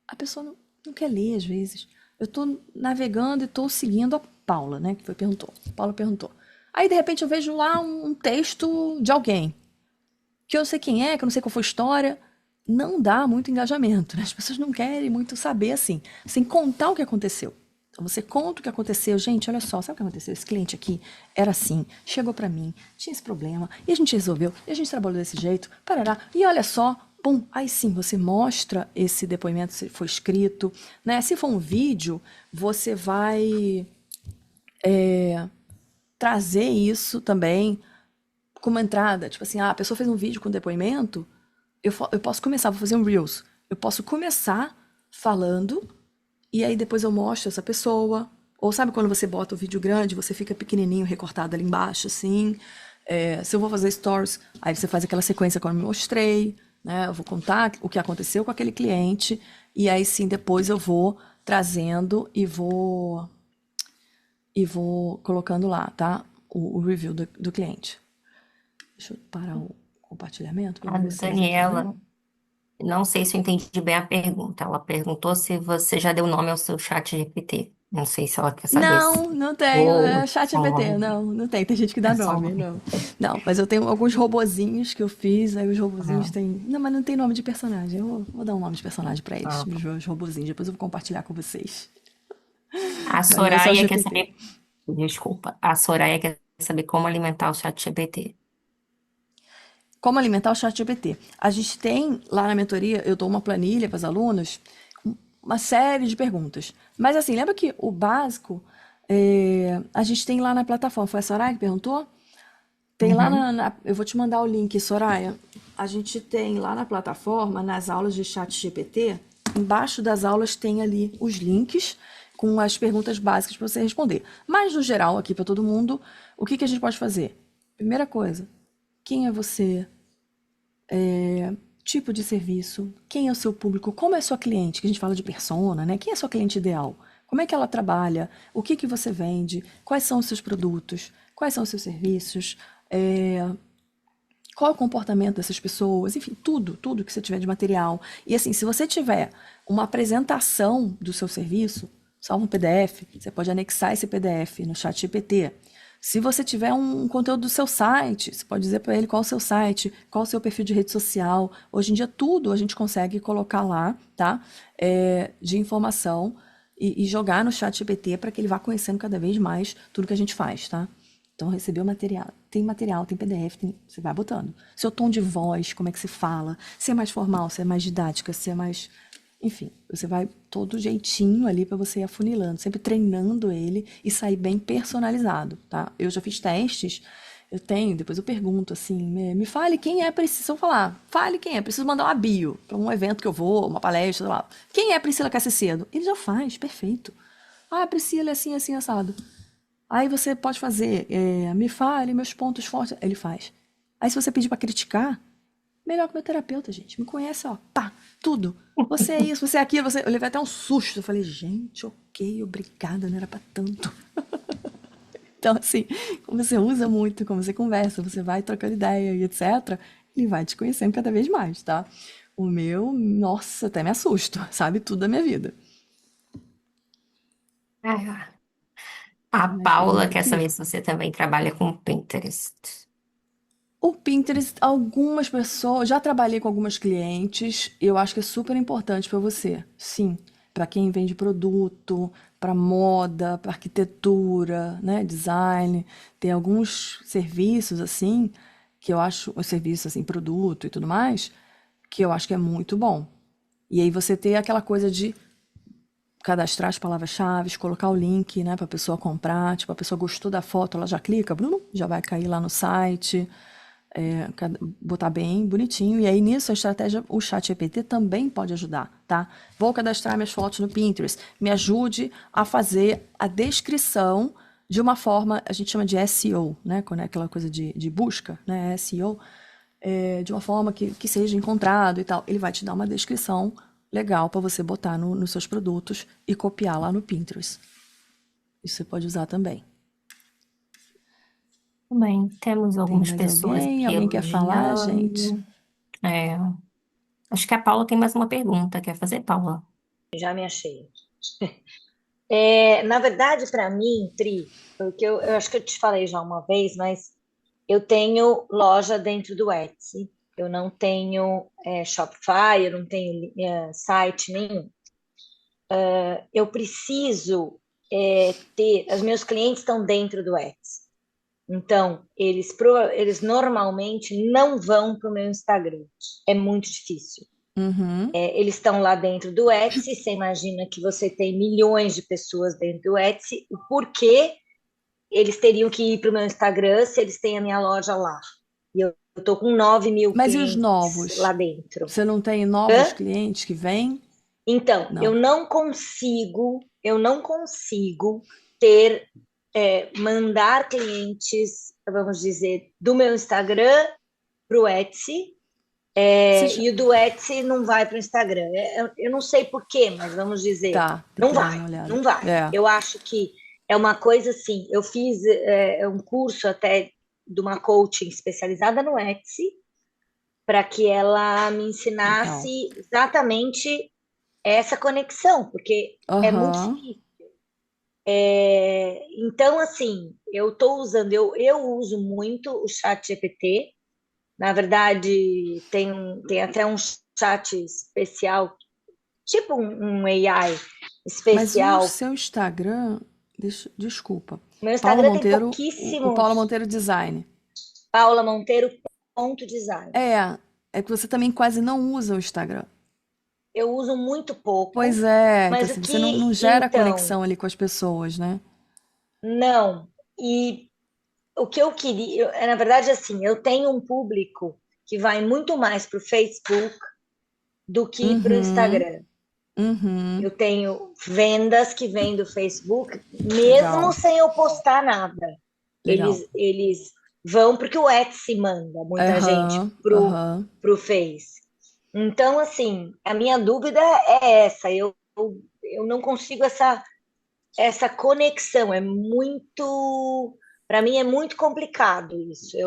A pessoa não quer ler, às vezes. Eu estou navegando e estou seguindo a Paula, né? Que perguntou. Paula perguntou. Aí, de repente, eu vejo lá um texto de alguém que eu não sei quem é, que eu não sei qual foi a história. Não dá muito engajamento, né? As pessoas não querem muito saber assim, sem contar o que aconteceu. Então você conta o que aconteceu, gente, olha só, sabe o que aconteceu? Esse cliente aqui era assim, chegou pra mim, tinha esse problema, e a gente resolveu, e a gente trabalhou desse jeito, parará, e olha só, pum, aí sim, você mostra esse depoimento, se foi escrito, né? Se for um vídeo, você vai trazer isso também como entrada, tipo assim, a pessoa fez um vídeo com depoimento, eu posso começar, vou fazer um Reels, eu posso começar falando, e aí depois eu mostro essa pessoa, ou sabe quando você bota o vídeo grande, você fica pequenininho, recortado ali embaixo, assim, se eu vou fazer stories, aí você faz aquela sequência como eu me mostrei, né, eu vou contar o que aconteceu com aquele cliente, e aí sim, depois eu vou trazendo e vou colocando lá, tá, o review do cliente. Deixa eu parar o compartilhamento para A ver se a gente vai. Daniela, não sei se eu entendi bem a pergunta. Ela perguntou se você já deu nome ao seu chat GPT. Não sei se ela quer saber se. Não, não tenho. É Ou chat só um GPT. nome. Não, não tem. Tem gente que dá É só um nome, nome. não. Não, mas eu tenho alguns robozinhos que eu fiz, aí os robozinhos Ah, têm. Não, mas não tem nome de personagem. Eu vou dar um nome de personagem para eles, ah, os meus robozinhos. Depois eu vou compartilhar com vocês. A Mas não é só Soraya quer GPT. saber. Desculpa. A Soraya quer saber como alimentar o chat GPT. Como alimentar o chat GPT? A gente tem lá na mentoria, eu dou uma planilha para os alunos, uma série de perguntas. Mas assim, lembra que o básico a gente tem lá na plataforma. Foi a Soraya que perguntou? Tem lá Uhum. eu vou te mandar o link, Soraya. A gente tem lá na plataforma, nas aulas de chat GPT, embaixo das aulas tem ali os links com as perguntas básicas para você responder. Mas, no geral, aqui para todo mundo, o que a gente pode fazer? Primeira coisa, quem é você? Tipo de serviço? Quem é o seu público? Como é a sua cliente? Que a gente fala de persona, né? Quem é a sua cliente ideal? Como é que ela trabalha? O que você vende? Quais são os seus produtos? Quais são os seus serviços? Qual é o comportamento dessas pessoas? Enfim, tudo que você tiver de material. E assim, se você tiver uma apresentação do seu serviço, salva um PDF, você pode anexar esse PDF no chat GPT. Se você tiver um conteúdo do seu site, você pode dizer para ele qual é o seu site, qual é o seu perfil de rede social. Hoje em dia, tudo a gente consegue colocar lá, tá? De informação e jogar no chat GPT para que ele vá conhecendo cada vez mais tudo que a gente faz, tá? Então, recebeu material, tem PDF, você vai botando. Seu tom de voz, como é que se fala, se é mais formal, se é mais didática, se é mais. Enfim, você vai todo jeitinho ali para você ir afunilando, sempre treinando ele e sair bem personalizado, tá? Eu já fiz testes, eu tenho, depois eu pergunto assim, me fale quem é Priscila. Se eu falar, fale quem é, preciso mandar uma bio para um evento que eu vou, uma palestra, sei lá. Quem é Priscila Cacecedo? Ele já faz, perfeito. Ah, a Priscila é assim, assim, assado. Aí você pode fazer, me fale meus pontos fortes. Ele faz. Aí se você pedir pra criticar, melhor que meu terapeuta, gente. Me conhece, ó, pá, tudo. Você é isso, você é aquilo, você... Eu levei até um susto. Eu falei, gente, ok, obrigada, não era pra tanto. Então, assim, como você usa muito, como você conversa, você vai trocando ideia e etc., ele vai te conhecendo cada vez mais, tá? O meu, nossa, até me assusto, sabe tudo da minha vida. Ah, a Mas é Paula quer saber incrível. se você também trabalha com Pinterest. O Pinterest, algumas pessoas, já trabalhei com algumas clientes, e eu acho que é super importante para você. Sim, para quem vende produto, para moda, para arquitetura, né, design, tem alguns serviços assim que eu acho, os serviços assim, produto e tudo mais, que eu acho que é muito bom. E aí você ter aquela coisa de cadastrar as palavras-chave, colocar o link, né, para a pessoa comprar, tipo, a pessoa gostou da foto, ela já clica, blum, já vai cair lá no site botar bem bonitinho. E aí, nisso, a estratégia, o ChatGPT também pode ajudar, tá? Vou cadastrar minhas fotos no Pinterest. Me ajude a fazer a descrição de uma forma, a gente chama de SEO, né? Quando é aquela coisa de busca, né? SEO, de uma forma que seja encontrado e tal. Ele vai te dar uma descrição legal para você botar nos seus produtos e copiar lá no Pinterest. Isso você pode usar também. Tudo bem, temos Tem algumas mais pessoas alguém? aqui Alguém quer falar, gente? elogiando. É, acho que a Paula tem mais uma pergunta. Quer fazer, Paula? Já me achei. Na verdade, para mim, Pri, porque eu acho que eu te falei já uma vez, mas eu tenho loja dentro do Etsy. Eu não tenho Shopify, eu não tenho site nenhum. Eu preciso ter. Os meus clientes estão dentro do Etsy. Então, eles normalmente não vão para o meu Instagram. É muito difícil. Uhum. Eles estão lá dentro do Etsy. Você imagina que você tem milhões de pessoas dentro do Etsy. O porquê eles teriam que ir para o meu Instagram se eles têm a minha loja lá? E eu estou com 9 mil Mas e os clientes lá novos? dentro. Você não tem novos Hã? clientes que vêm? Então, Não. eu não consigo ter, mandar clientes, vamos dizer, do meu Instagram para o Etsy, Você já... e o do Etsy não vai para o Instagram. Eu não sei por quê, mas vamos dizer, Tá, tem não que dar vai, uma olhada. não vai. É. Eu acho que é uma coisa assim. Eu fiz um curso até de uma coaching especializada no Etsy, para que ela me Legal. ensinasse exatamente essa conexão, porque é muito Aham. difícil. Então, assim, eu estou usando, eu uso muito o chat GPT. Na verdade, tem até um chat especial, tipo um AI Mas o especial. seu Instagram, desculpa. Meu Paula Instagram tem Monteiro, o Paula pouquíssimos. Monteiro Design. Paula Monteiro, ponto design. É que você também quase não usa o Instagram. Eu uso muito Pois pouco, é, então mas assim, o você não que, gera então, conexão ali com as pessoas, né? não. E o que eu queria, na verdade, assim, eu tenho um público que vai muito mais para o Facebook do que para o Uhum, Instagram. uhum. Eu tenho vendas que vêm do Facebook, mesmo Legal, sem eu postar nada. legal. Eles vão porque o Etsy manda muita gente Aham, aham. pro Face. Então, assim, a minha dúvida é essa. Eu não consigo essa conexão. É muito. Para mim é muito complicado isso.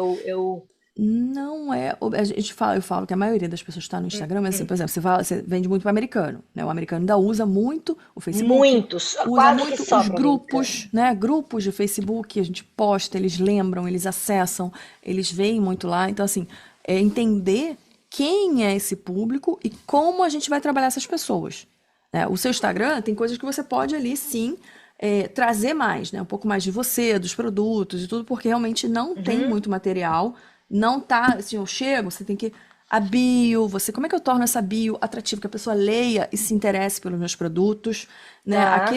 Não é. A gente fala, eu falo que a maioria das pessoas está no Instagram, mas assim, por exemplo, você vende muito para americano, né? O americano ainda usa muito o Facebook, Muitos, usa quase que muito só os para o americano. grupos, né? Grupos de Facebook, a gente posta, eles lembram, eles acessam, eles veem muito lá. Então, assim, é entender quem é esse público e como a gente vai trabalhar essas pessoas, né? O seu Instagram tem coisas que você pode ali sim trazer mais, né? Um pouco mais de você, dos produtos e tudo, porque realmente não tem Uhum, muito material, não tá, assim, eu chego, você tem que a bio, como é que eu torno essa bio atrativa, que a pessoa leia e se interesse pelos meus produtos, né? tá.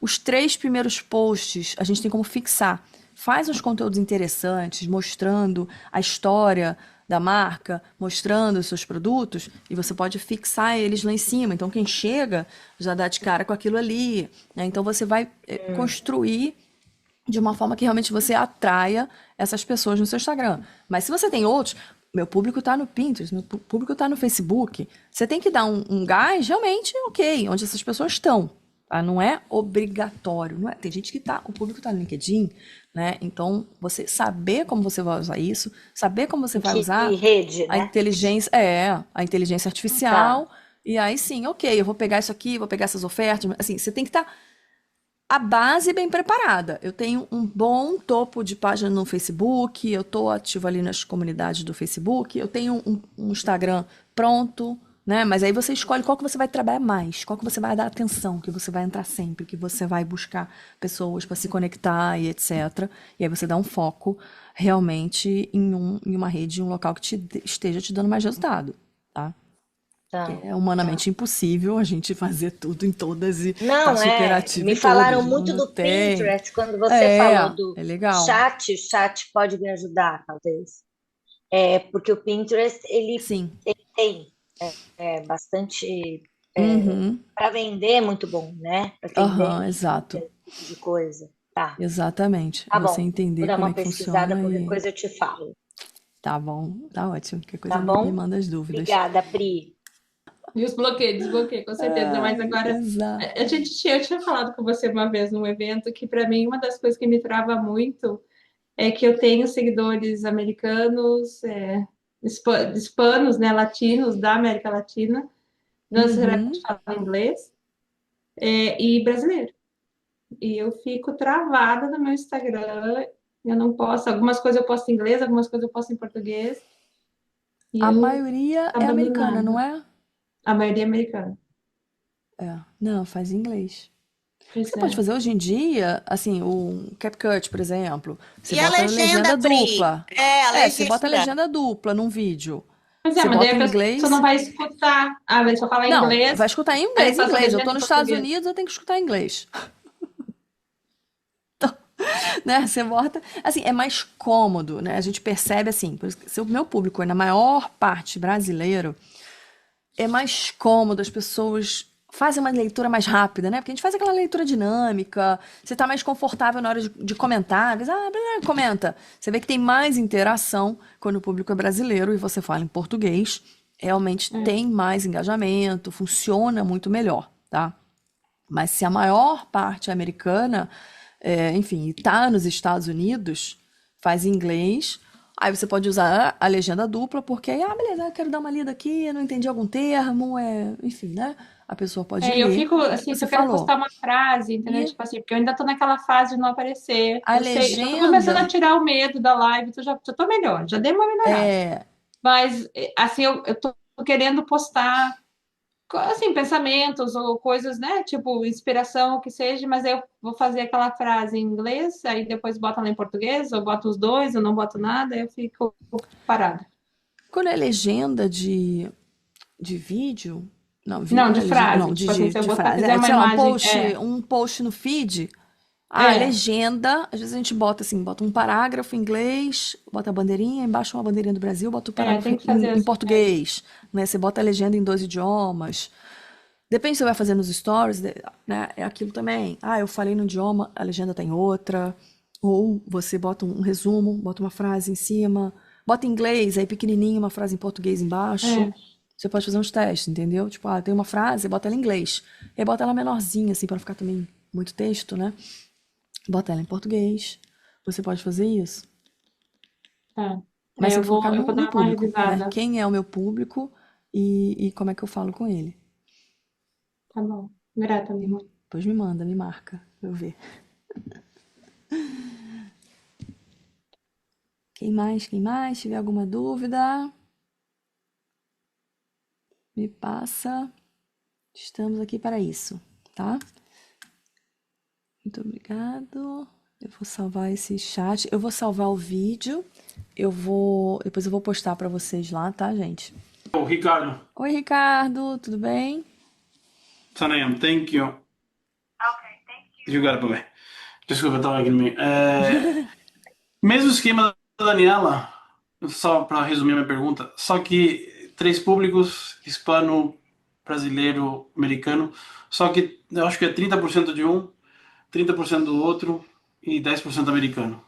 Os 3 primeiros posts, a gente tem como fixar. faz uns conteúdos interessantes, mostrando a história da marca, mostrando os seus produtos, e você pode fixar eles lá em cima. Então, quem chega já dá de cara com aquilo ali, né? Então, você vai construir de uma forma que realmente você atraia essas pessoas no seu Instagram. Mas se você tem outros, meu público está no Pinterest, meu público está no Facebook, você tem que dar um gás realmente ok, onde essas pessoas estão. Tá? Não é obrigatório. Não é? Tem gente que tá, o público está no LinkedIn, né? Então, você saber como você vai usar isso, saber como você Em vai que usar rede, a né? inteligência Tá. artificial, e aí sim, ok, eu vou pegar isso aqui, vou pegar essas ofertas, assim, você tem que estar a base bem preparada. Eu tenho um bom topo de página no Facebook, eu estou ativa ali nas comunidades do Facebook, eu tenho um Instagram pronto, né? Mas aí você escolhe qual que você vai trabalhar mais, qual que você vai dar atenção, que você vai entrar sempre, que você vai buscar pessoas para se conectar e etc. E aí você dá um foco realmente em uma rede, em um local que esteja te dando mais resultado, tá? Tá, É humanamente tá. impossível a gente fazer tudo em todas e tá Não, super ativo me em falaram todas. muito Não do tem. Pinterest quando você É, falou do é legal. chat, o chat pode me ajudar, talvez. Porque o Pinterest, ele Sim. tem bastante Uhum. para vender, é muito bom, né? Para quem Aham, vende exato. esse tipo de coisa. Tá, Exatamente. tá Você bom. Vou entender dar como uma é que pesquisada, funciona qualquer e coisa eu te falo. tá bom, tá ótimo. Qualquer Tá coisa me bom? manda as dúvidas. Obrigada, Pri. Desbloqueei, com certeza. Mas Ai, agora, exato. eu tinha falado com você uma vez num evento que, para mim, uma das coisas que me trava muito é que eu tenho seguidores americanos, hispanos, né, latinos, da América Latina, não necessariamente Uhum. falam inglês, e brasileiro. E eu fico travada no meu Instagram. Eu não posso. Algumas coisas eu posto em inglês, algumas coisas eu posto em português. E A eu maioria tô é americana, não abandonada. é? A maioria é americana. É. Não, faz em inglês. O que Pois você pode é. fazer hoje em dia, assim, o CapCut, por exemplo, você E a bota a legenda, legenda Pri? dupla. É, a É, você bota a legenda. legenda dupla num vídeo. Pois é, Você mas daí bota a em pessoa não inglês. vai escutar. Ah, mas só falar Não, inglês, vai escutar em aí inglês, passa a inglês. Eu legenda tô em nos Estados português. Unidos, eu tenho que escutar em inglês. Né? Você bota. Assim, é mais cômodo, né? A gente percebe assim, por isso que se o meu público é na maior parte brasileiro, é mais cômodo, as pessoas fazem uma leitura mais rápida, né? Porque a gente faz aquela leitura dinâmica, você tá mais confortável na hora de comentar, diz, blá, blá, comenta. Você vê que tem mais interação quando o público é brasileiro e você fala em português, realmente tem mais engajamento, funciona muito melhor, tá? Mas se a maior parte é americana, enfim, está nos Estados Unidos, faz em inglês, aí você pode usar a legenda dupla, porque aí, beleza, eu quero dar uma lida aqui, eu não entendi algum termo, enfim, né? A pessoa pode Eu ler fico o que assim, se você eu quero falou. postar uma frase, entendeu? E Tipo assim, porque eu ainda tô naquela fase de não aparecer. a Eu sei, já tô começando a legenda tirar o medo da live, então já tô melhor, já dei uma melhorada. é. Mas, assim, eu tô querendo postar, assim, pensamentos ou coisas, né? Tipo, inspiração, o que seja, mas aí eu vou fazer aquela frase em inglês, aí depois bota lá em português, ou boto os dois, ou não boto nada, aí eu fico parada. Quando é legenda de vídeo. Não, Não, não de é legenda, não, frase. Tipo assim, se eu de botar, frase. fizer É, uma sei lá, imagem, um post no feed. A é, legenda, às vezes a gente bota assim, bota um parágrafo em inglês, bota a bandeirinha, embaixo uma bandeirinha do Brasil, bota o parágrafo tem que fazer em assim mesmo. português, né? Você bota a legenda em dois idiomas. Depende se você vai fazer nos stories, né? É aquilo também. Eu falei num idioma, a legenda tá em outra. Ou você bota um resumo, bota uma frase em cima, bota em inglês, aí pequenininho, uma frase em português embaixo. É, Você pode fazer uns testes, entendeu? Tipo, tem uma frase, bota ela em inglês. E aí bota ela menorzinha, assim, pra não ficar também muito texto, né? Bota ela em português. Você pode fazer isso. tá. Mas tem que focar Eu vou no dar uma público, né? revisada. Quem é o meu público e como é que eu falo com ele. Tá bom. Grata, amiga. Depois me manda, me marca, pra eu ver. Quem mais? Quem mais? Se tiver alguma dúvida, me passa. Estamos aqui para isso, tá? Muito obrigado. Eu vou salvar esse chat. Eu vou salvar o vídeo. Depois eu vou postar para vocês lá, tá, gente? Oh, Ricardo, Oi, Ricardo, tudo bem? Sanayam, thank you. You got it, bebê. Desculpa, estava aqui no meio. Mesmo esquema da Daniela, só para resumir minha pergunta, só que três públicos, hispano, brasileiro, americano, só que eu acho que é 30% de um, 30% do outro e 10% americano.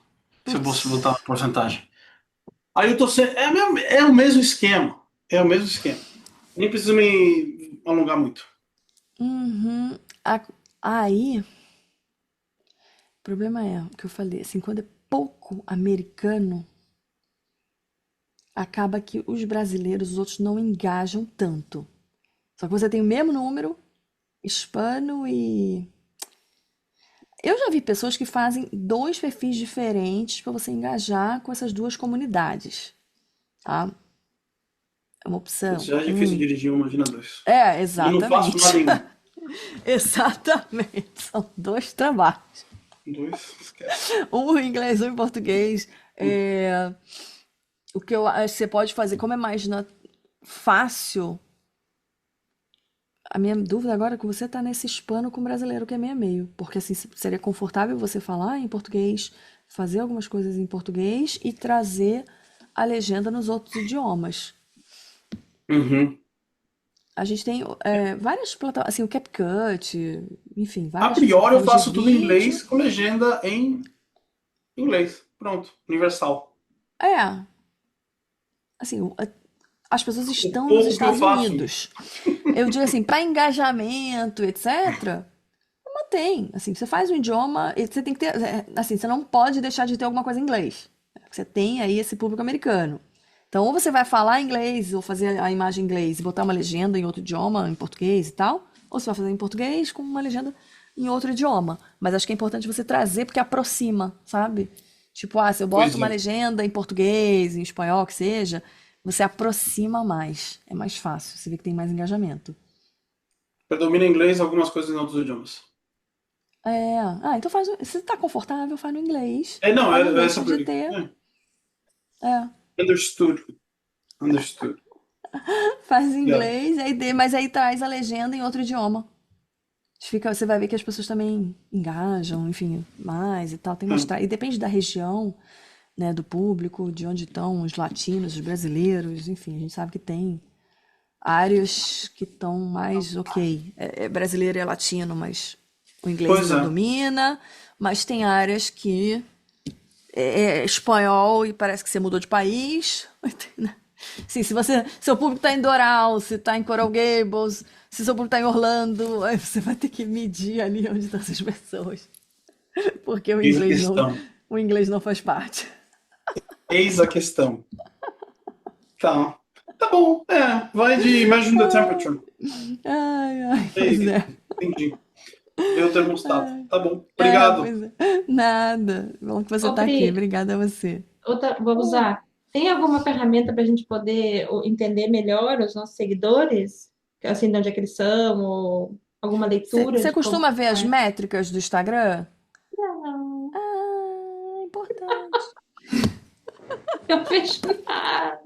Se eu fosse botar uma Putz. porcentagem. Aí eu tô sendo. É o mesmo esquema. É o mesmo esquema. Nem preciso me alongar muito. Uhum. A- Aí, o problema é o que eu falei, assim, quando é pouco americano, acaba que os brasileiros, os outros não engajam tanto. Só que você tem o mesmo número, hispano e. Eu já vi pessoas que fazem dois perfis diferentes para você engajar com essas duas comunidades, tá? É uma Putz, opção. já é difícil dirigir um, imagina dois. É, E não faço exatamente. nada em um. Exatamente. São dois trabalhos. Dois, esquece. Um em inglês, um em português. É, o que eu acho que você pode fazer, como é mais fácil, a minha dúvida agora é que você tá nesse hispano com brasileiro que é meio a meio. Porque assim seria confortável você falar em português, fazer algumas coisas em português e trazer a legenda nos outros idiomas. Uhum. A gente tem várias plataformas, assim, o CapCut, enfim, A várias priori eu plataformas de faço tudo em vídeo. inglês com legenda em inglês. Pronto, universal. É, assim, as pessoas O estão nos pouco que eu Estados faço. Unidos. Eu digo assim, para engajamento, etc., mantém. Assim, você faz um idioma, e você tem que ter, assim, você não pode deixar de ter alguma coisa em inglês. Você tem aí esse público americano. Então, ou você vai falar inglês, ou fazer a imagem em inglês e botar uma legenda em outro idioma, em português e tal, ou você vai fazer em português com uma legenda em outro idioma. Mas acho que é importante você trazer porque aproxima, sabe? Tipo, se eu boto Pois uma é. legenda em português, em espanhol, que seja, você aproxima mais. É mais fácil, você vê que tem mais engajamento. Predomina inglês, algumas coisas em outros idiomas. Então faz. Se tá confortável, faz no inglês, Não, mas não é essa deixa de pergunta. ter. É, Understood. Understood. faz em Yeah. inglês, mas aí traz a legenda em outro idioma. Você vai ver que as pessoas também engajam, enfim, mais e tal. Tem que mostrar. E depende da região, né, do público, de onde estão os latinos, os brasileiros, enfim, a gente sabe que tem áreas que estão mais ok. Brasileiro é latino, mas o inglês Pois ainda é. domina. Mas tem áreas que é espanhol e parece que você mudou de país. Sim, se seu público está em Doral, se está em Coral Gables, se seu público está em Orlando, aí você vai ter que medir ali onde estão essas pessoas, porque Eis a questão. o inglês não faz parte. Eis a questão. Tá. Tá bom. Vai de Imagine the Temperature. Ai, pois Ei, é. entendi. Vê o termostato. Tá bom. Obrigado. Pois é. Nada. Bom que você Ô, está aqui. Pri, Obrigada a você. vamos usar. Tem alguma ferramenta para a gente poder entender melhor os nossos seguidores? Assim, de onde é que eles são, ou alguma leitura Você de como costuma ver as é? métricas do Instagram? Não, Importante. eu vejo nada.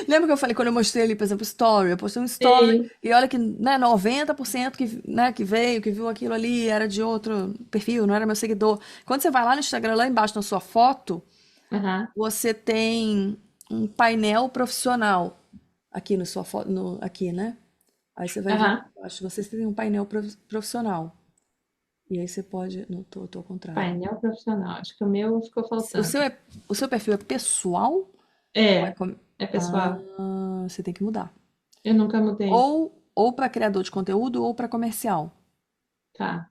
Lembra que eu falei quando eu mostrei ali, por exemplo, story? Eu postei um story Sei. e olha que, né, 90% que veio, que viu aquilo ali era de outro perfil, não era meu seguidor. Quando você vai lá no Instagram, lá embaixo na sua foto, Aham, você tem um painel profissional aqui no sua foto, aqui, né? Aí você vai ver aham. aqui embaixo, você tem um painel profissional. E aí você pode, não, tô ao contrário. Painel profissional. Acho que o meu ficou O seu, faltando. o seu perfil é pessoal ou É, é pessoal. você tem que mudar. Eu nunca mudei. Ou para criador de conteúdo ou para comercial. Tá.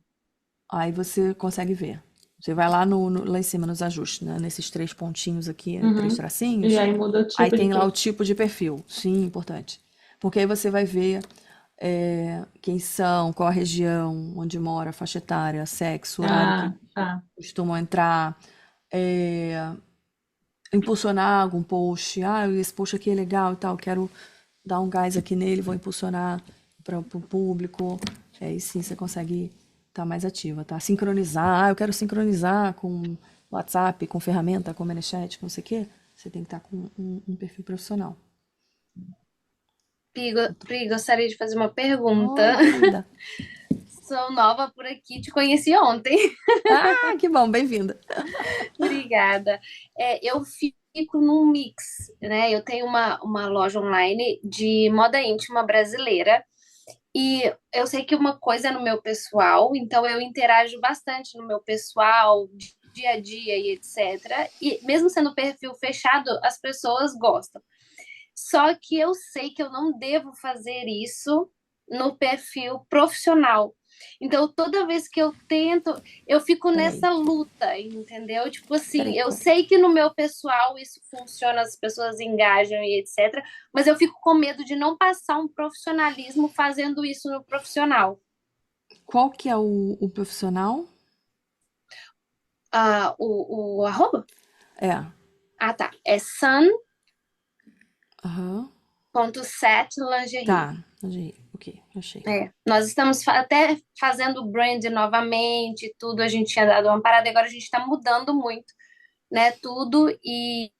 Aí você consegue ver. Você vai lá lá em cima nos ajustes, né? Nesses três pontinhos aqui, três Uhum. E tracinhos. aí muda o Aí tipo de tem lá o perfil. tipo de perfil. Sim, importante. Porque aí você vai ver quem são, qual a região, onde mora, faixa etária, sexo, horário que Ah, tá. costumam entrar. é, Impulsionar algum post. Esse post aqui é legal e tal, quero dar um gás aqui nele, vou impulsionar para o público. Aí sim você consegue estar mais ativa, tá? Sincronizar. Eu quero sincronizar com WhatsApp, com ferramenta, com ManyChat, com não sei o quê. Você tem que estar com um perfil profissional. Pri, gostaria de fazer uma pergunta. Oi, querida. sou nova por aqui, te conheci ontem. Ah, que bom, bem-vinda. Obrigada. Eu fico num mix, né? Eu tenho uma loja online de moda íntima brasileira e eu sei que uma coisa é no meu pessoal, então eu interajo bastante no meu pessoal, dia a dia e etc. E mesmo sendo perfil fechado, as pessoas gostam. Só que eu sei que eu não devo fazer isso no perfil profissional. Então, toda vez que eu tento, eu fico Peraí, nessa luta, entendeu? Tipo assim, peraí. eu sei que no meu pessoal isso funciona, as pessoas engajam e etc. Mas eu fico com medo de não passar um profissionalismo fazendo isso no profissional. Qual que é o profissional? O arroba? É. Ah, tá. É sun.set Aham. lingerie. Tá. Ok, achei. Nós estamos até fazendo brand novamente, tudo, a gente tinha dado uma parada, agora a gente está mudando muito, né, tudo, e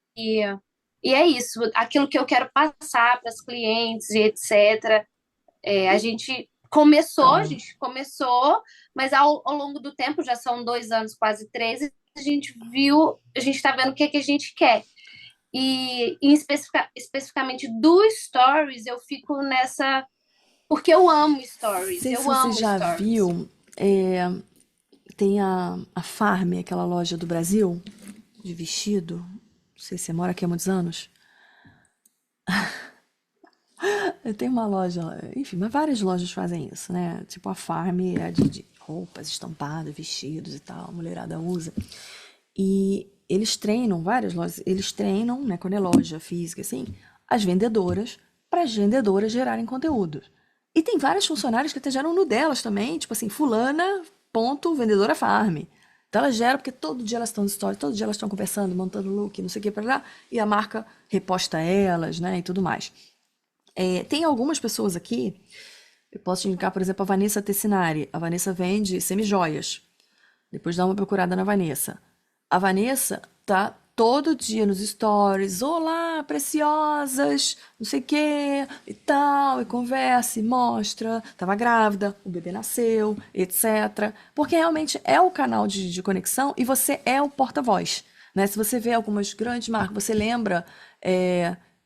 é isso, aquilo que eu quero passar para as clientes e etc. A Então, gente começou, mas ao longo do tempo, já são 2 anos, quase 13, a gente está vendo o que é que a gente quer. E especificamente do Stories, eu fico nessa. Porque eu amo stories, sei se eu você amo já stories. viu, tem a Farm, aquela loja do Brasil, de vestido. Não sei se você mora aqui há muitos anos. Tem uma loja, enfim, mas várias lojas fazem isso, né? Tipo a Farm é de roupas estampadas, vestidos e tal, a mulherada usa. E eles treinam, várias lojas, eles treinam, né, quando é loja física, assim, as vendedoras, para as vendedoras gerarem conteúdo. E tem várias funcionárias que até geram no delas também, tipo assim, fulana, ponto, vendedora farm. Então elas geram, porque todo dia elas estão no story, todo dia elas estão conversando, montando look, não sei o que, para lá, e a marca reposta elas, né, e tudo mais. Tem algumas pessoas aqui, eu posso te indicar, por exemplo, a Vanessa Tessinari. A Vanessa vende semijoias. Depois dá uma procurada na Vanessa. A Vanessa tá todo dia nos stories, olá, preciosas, não sei o quê, e tal, e conversa, e mostra, tava grávida, o bebê nasceu, etc. Porque realmente é o canal de conexão e você é o porta-voz, né? Se você vê algumas grandes marcas, você lembra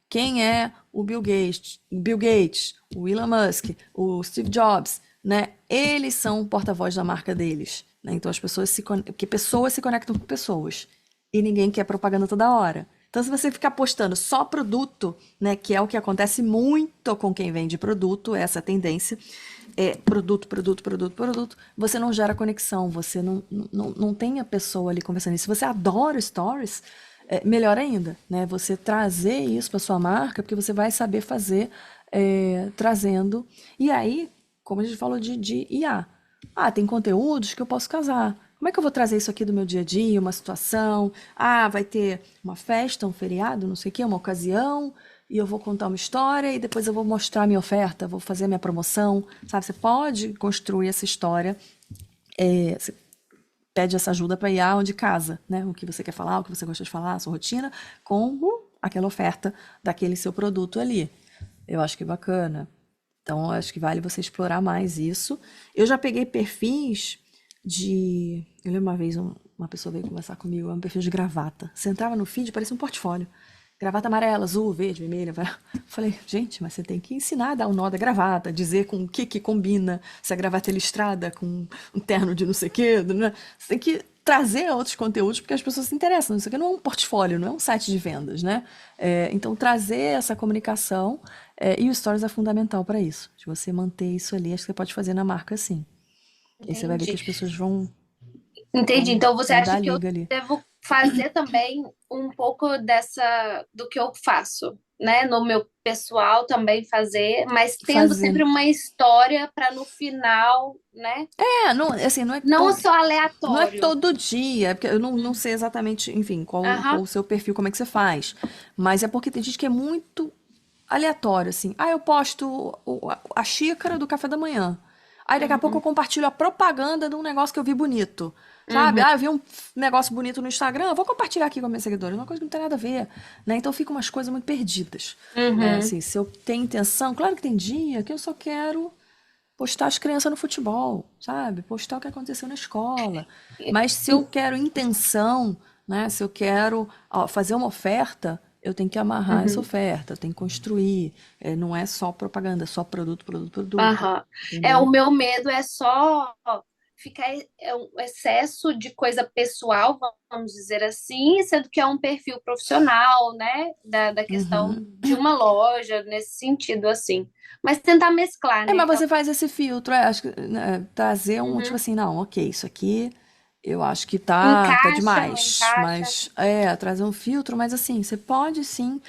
quem é o Bill Gates, o Elon Musk, o Steve Jobs, né? Eles são o porta-voz da marca deles, né? Então as pessoas porque pessoas se conectam com pessoas e ninguém quer propaganda toda hora. Então se você ficar postando só produto, né, que é o que acontece muito com quem vende produto, essa tendência, produto, produto, produto, produto, você não gera conexão, você não tem a pessoa ali conversando. E se você adora stories, melhor ainda, né? Você trazer isso para sua marca, porque você vai saber fazer trazendo. E aí, como a gente falou de IA, tem conteúdos que eu posso casar. Como é que eu vou trazer isso aqui do meu dia a dia, uma situação? Vai ter uma festa, um feriado, não sei o quê, uma ocasião, e eu vou contar uma história e depois eu vou mostrar a minha oferta, vou fazer a minha promoção, sabe? Você pode construir essa história. Você pede essa ajuda para IA onde casa, né? O que você quer falar, o que você gosta de falar, a sua rotina, com aquela oferta daquele seu produto ali. Eu acho que é bacana. Então, acho que vale você explorar mais isso. Eu já peguei perfis de. Eu lembro uma vez uma pessoa veio conversar comigo, um perfil de gravata. Você entrava no feed, parecia um portfólio. Gravata amarela, azul, verde, vermelha. Falei, gente, mas você tem que ensinar a dar o nó da gravata, dizer com o que combina, se a gravata é listrada com um terno de não sei o quê. Né? Você tem que trazer outros conteúdos porque as pessoas se interessam. Isso aqui não é um portfólio, não é um site de vendas, né? Então, trazer essa comunicação e o Stories é fundamental para isso. Se você manter isso ali, acho que você pode fazer na marca assim. E aí você vai ver que as Entendi. pessoas vão Então você dar acha que eu liga ali. devo fazer também um pouco do que eu faço, né? No meu pessoal também fazer, mas tendo sempre Fazendo. uma história para no final, né? Não, assim, não é Não só Não é aleatório. todo dia, porque eu não sei exatamente, enfim, qual Aham. o seu perfil, como é que você faz. Mas é porque tem gente que é muito aleatório, assim. Eu posto a xícara do café da manhã. Aí daqui a pouco eu compartilho a propaganda de um negócio que eu vi bonito. Sabe? Uhum. Eu vi um negócio bonito no Instagram, eu vou compartilhar aqui com a minha seguidora. É uma coisa que não tem nada a ver, né? Então fica umas coisas muito perdidas. Né? Uhum. Assim, se eu tenho intenção, claro que tem dia que eu só quero postar as crianças no futebol, sabe? Postar o que aconteceu na escola. Mas se eu quero intenção, né? Se eu quero fazer uma oferta, eu tenho que amarrar essa oferta, eu tenho que construir. Não é só propaganda, é só produto, produto, produto, Aham. O entendeu? meu medo é só ficar um excesso de coisa pessoal, vamos dizer assim, sendo que é um perfil profissional, né? Da questão de uma loja, nesse sentido, assim. Mas tentar mesclar, né? Mas você faz esse filtro, acho que trazer um, tipo Uhum. assim, não, ok, isso aqui eu acho que tá Encaixa, não demais, encaixa? mas trazer um filtro, mas assim, você pode sim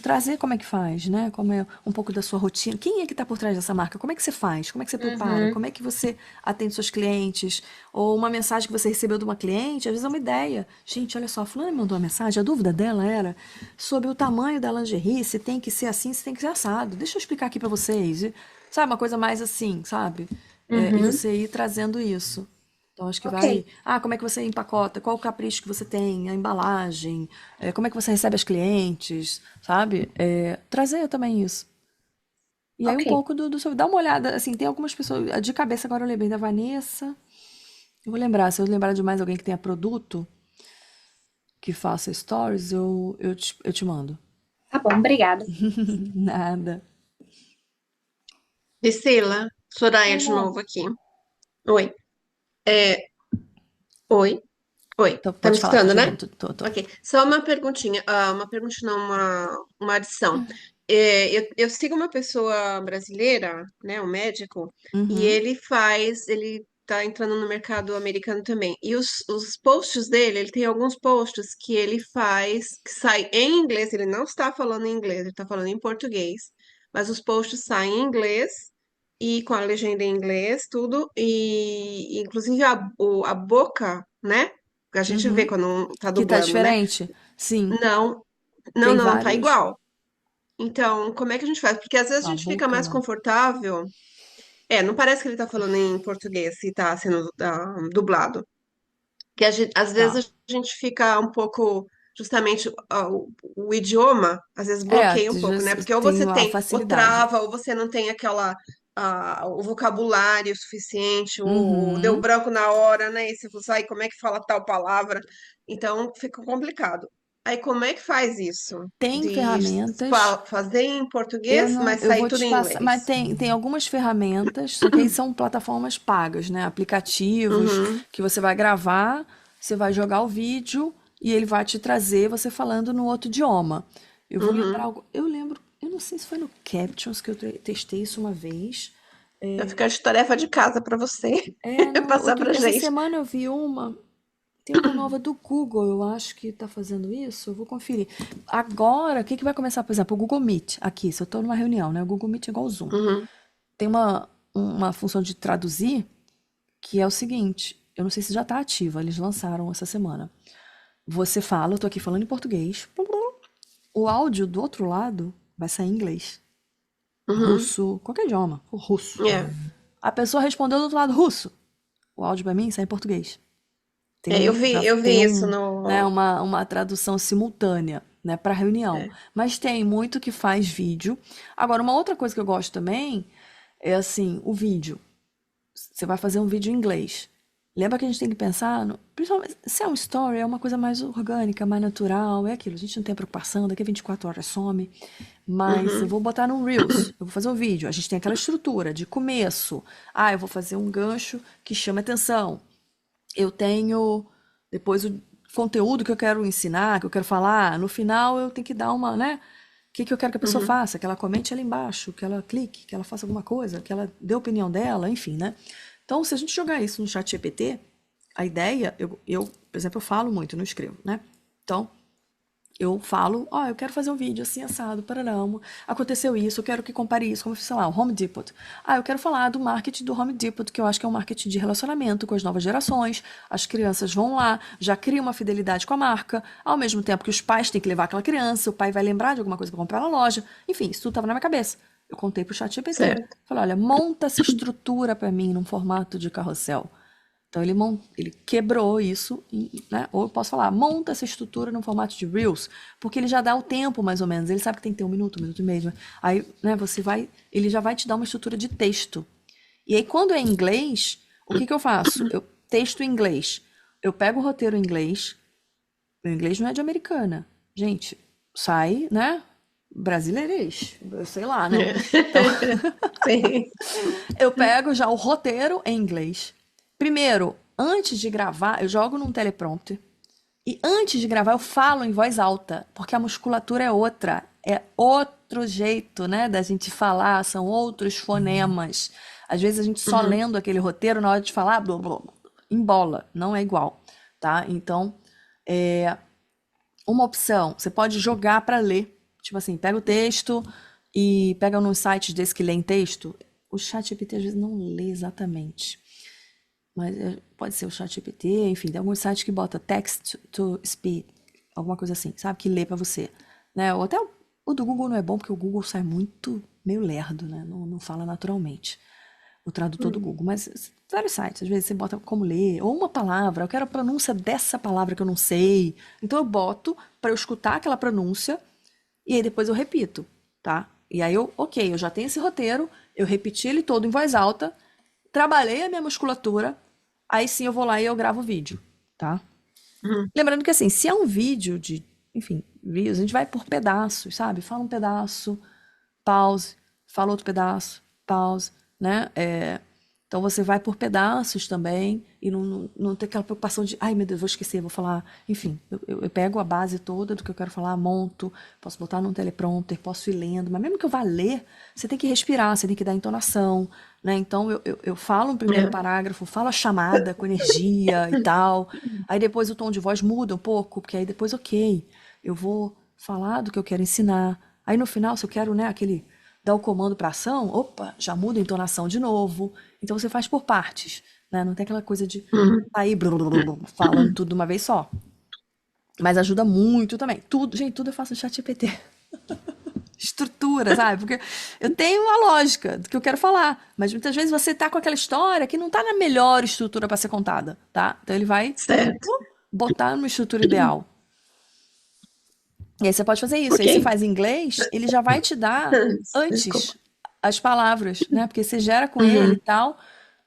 trazer como é que faz, né? Como é um pouco da sua rotina. Quem é que tá por trás dessa marca? Como é que você faz? Como é que você prepara? Uhum. Como é que você atende seus clientes? Ou uma mensagem que você recebeu de uma cliente, às vezes é uma ideia. Gente, olha só, a fulana me mandou uma mensagem, a dúvida dela era sobre o tamanho da lingerie, se tem que ser assim, se tem que ser assado. Deixa eu explicar aqui pra vocês. Sabe, uma coisa mais assim, sabe? E Uhum. você ir trazendo isso. Então, acho que vai. Ok, Como é que você empacota? Qual o capricho que você tem? A embalagem? Como é que você recebe as clientes? Sabe? Trazer também isso. E aí, um ok. pouco do seu. Dá uma olhada, assim, tem algumas pessoas. De cabeça, agora eu lembrei da Vanessa. Eu vou lembrar, se eu lembrar de mais alguém que tenha produto, que faça stories, eu te mando. Tá bom, obrigada. Nada. Priscila, Soraya Oi, de amor. novo aqui. Oi. É, oi. Oi. Então, Tá me pode falar, tô escutando, te né? ouvindo. Tô. Ok. Só uma perguntinha. Uma perguntinha, não, uma adição. Eu sigo uma pessoa brasileira, né? Um médico, e Uhum. ele tá entrando no mercado americano também. E os posts dele, ele tem alguns posts que ele faz, que sai em inglês, ele não está falando em inglês, ele está falando em português, mas os posts saem em inglês e com a legenda em inglês, tudo, e inclusive a boca, né? A gente vê Uhum. quando tá Que tá dublando, né? diferente? Sim. Não, não, Tem não, tá vários. igual. Então, como é que a gente faz? Porque às vezes a A gente fica boca, mais não. confortável. Não parece que ele tá falando em português se tá sendo dublado. Que às Tá. vezes a gente fica um pouco, justamente, o idioma, às vezes bloqueia um Às pouco, né? vezes Porque ou tem você a tem, ou facilidade. trava, ou você não tem o vocabulário suficiente, ou deu Uhum. branco na hora, né? E você fala assim, "Ai, como é que fala tal palavra?" Então fica complicado. Aí como é que faz isso? Tem De ferramentas. fazer em Eu português, não, mas eu sair vou tudo te em passar, mas inglês? tem algumas ferramentas, só que aí são plataformas pagas, né? Aplicativos Uhum, que você vai gravar, você vai jogar o vídeo e ele vai te trazer você falando no outro idioma. Eu vou lembrar uhum. algo, eu lembro, eu não sei se foi no Captions que eu testei isso uma vez. Vai ficar de tarefa de casa para você Não, passar pra essa gente. semana eu vi uma. Tem uma nova do Google, eu acho que tá fazendo isso. Eu vou conferir. Agora, o que que vai começar? Por exemplo, o Google Meet. Aqui, se eu tô numa reunião, né? O Google Meet é igual o Zoom. Uhum, Tem uma função de traduzir que é o seguinte: eu não sei se já tá ativa, eles lançaram essa semana. Você fala, eu tô aqui falando em português. O áudio do outro lado vai sair em inglês, uhum. russo, qualquer idioma, o russo. É. A pessoa respondeu do outro lado russo. O áudio pra mim sai em português. Eu Já eu tem vi isso né, no. uma tradução simultânea, né, para reunião. É. Mas tem muito que faz vídeo. Agora, uma outra coisa que eu gosto também é assim, o vídeo. Você vai fazer um vídeo em inglês. Lembra que a gente tem que pensar, principalmente se é um story, é uma coisa mais orgânica, mais natural, é aquilo. A gente não tem preocupação, daqui a 24 horas some. Mas eu Uhum, vou botar no Reels, eu vou fazer um vídeo. A gente tem aquela estrutura de começo. Eu vou fazer um gancho que chama atenção. Eu tenho depois o conteúdo que eu quero ensinar, que eu quero falar. No final eu tenho que dar uma, né? O que que eu quero que a pessoa uhum, faça? Que ela comente ali embaixo, que ela clique, que ela faça alguma coisa, que ela dê a opinião dela, enfim, né? Então, se a gente jogar isso no chat GPT, a ideia, por exemplo, eu falo muito, não escrevo, né? Então, eu falo, eu quero fazer um vídeo assim, assado, pararamo, aconteceu isso, eu quero que compare isso, como, sei lá, o Home Depot. Eu quero falar do marketing do Home Depot, que eu acho que é um marketing de relacionamento com as novas gerações, as crianças vão lá, já criam uma fidelidade com a marca, ao mesmo tempo que os pais têm que levar aquela criança, o pai vai lembrar de alguma coisa para comprar na loja, enfim, isso tudo estava na minha cabeça. Eu contei pro chat GPT. certo. Falei, olha, monta essa estrutura para mim num formato de carrossel. Então ele quebrou isso, né? Ou eu posso falar, monta essa estrutura no formato de Reels, porque ele já dá o tempo mais ou menos. Ele sabe que tem que ter um minuto e meio. Aí, né, ele já vai te dar uma estrutura de texto. E aí, quando é em inglês, o que que eu faço? Eu texto em inglês. Eu pego o roteiro em inglês. Meu inglês não é de americana. Gente, sai, né? Brasileirês. Sei lá, né? Então, Sim. eu pego já o roteiro em inglês. Primeiro, antes de gravar, eu jogo num teleprompter. E antes de gravar, eu falo em voz alta, porque a musculatura é outra. É outro jeito, né, da gente falar, são outros fonemas. Às vezes a gente só lendo aquele roteiro, na hora de falar, blá, blá, blá, embola, não é igual, tá? Então, uma opção, você pode jogar para ler. Tipo assim, pega o texto e pega nos sites desse que lê em texto. O ChatGPT às vezes não lê exatamente. Mas pode ser o ChatGPT, enfim, tem alguns sites que bota text to speech, alguma coisa assim, sabe? Que lê pra você, né? Ou até o do Google não é bom, porque o Google sai muito meio lerdo, né? Não fala naturalmente. O tradutor do Google. Mas vários sites, às vezes você bota como ler, ou uma palavra, eu quero a pronúncia dessa palavra que eu não sei. Então eu boto pra eu escutar aquela pronúncia e aí depois eu repito, tá? E aí eu já tenho esse roteiro, eu repeti ele todo em voz alta, trabalhei a minha musculatura, aí sim eu vou lá e eu gravo o vídeo, tá? Lembrando que assim, se é um vídeo de, enfim, vídeos, a gente vai por pedaços, sabe? Fala um pedaço, pause, fala outro pedaço, pause, né? Então você vai por pedaços também e não tem aquela preocupação de, ai meu Deus, vou esquecer, vou falar. Enfim, eu pego a base toda do que eu quero falar, monto, posso botar num teleprompter, posso ir lendo, mas mesmo que eu vá ler, você tem que respirar, você tem que dar entonação, né? Então eu falo um primeiro parágrafo, falo a chamada com energia e tal, aí depois o tom de voz muda um pouco, porque aí depois, ok, eu vou falar do que eu quero ensinar. Aí no final, se eu quero, né, dar o comando para ação, opa, já muda a entonação de novo. Então você faz por partes, né? Não tem aquela coisa de sair falando tudo de uma vez só. Mas ajuda muito também. Tudo, gente, tudo eu faço no ChatGPT. Estrutura, sabe? Porque eu tenho uma lógica do que eu quero falar, mas muitas vezes você tá com aquela história que não tá na melhor estrutura para ser contada, tá? Então ele vai Certo. botar numa estrutura ideal. E aí você pode fazer isso. Aí Ok. você faz em inglês, ele já vai te dar antes Desculpa. as palavras, né? Porque você gera com ele e tal.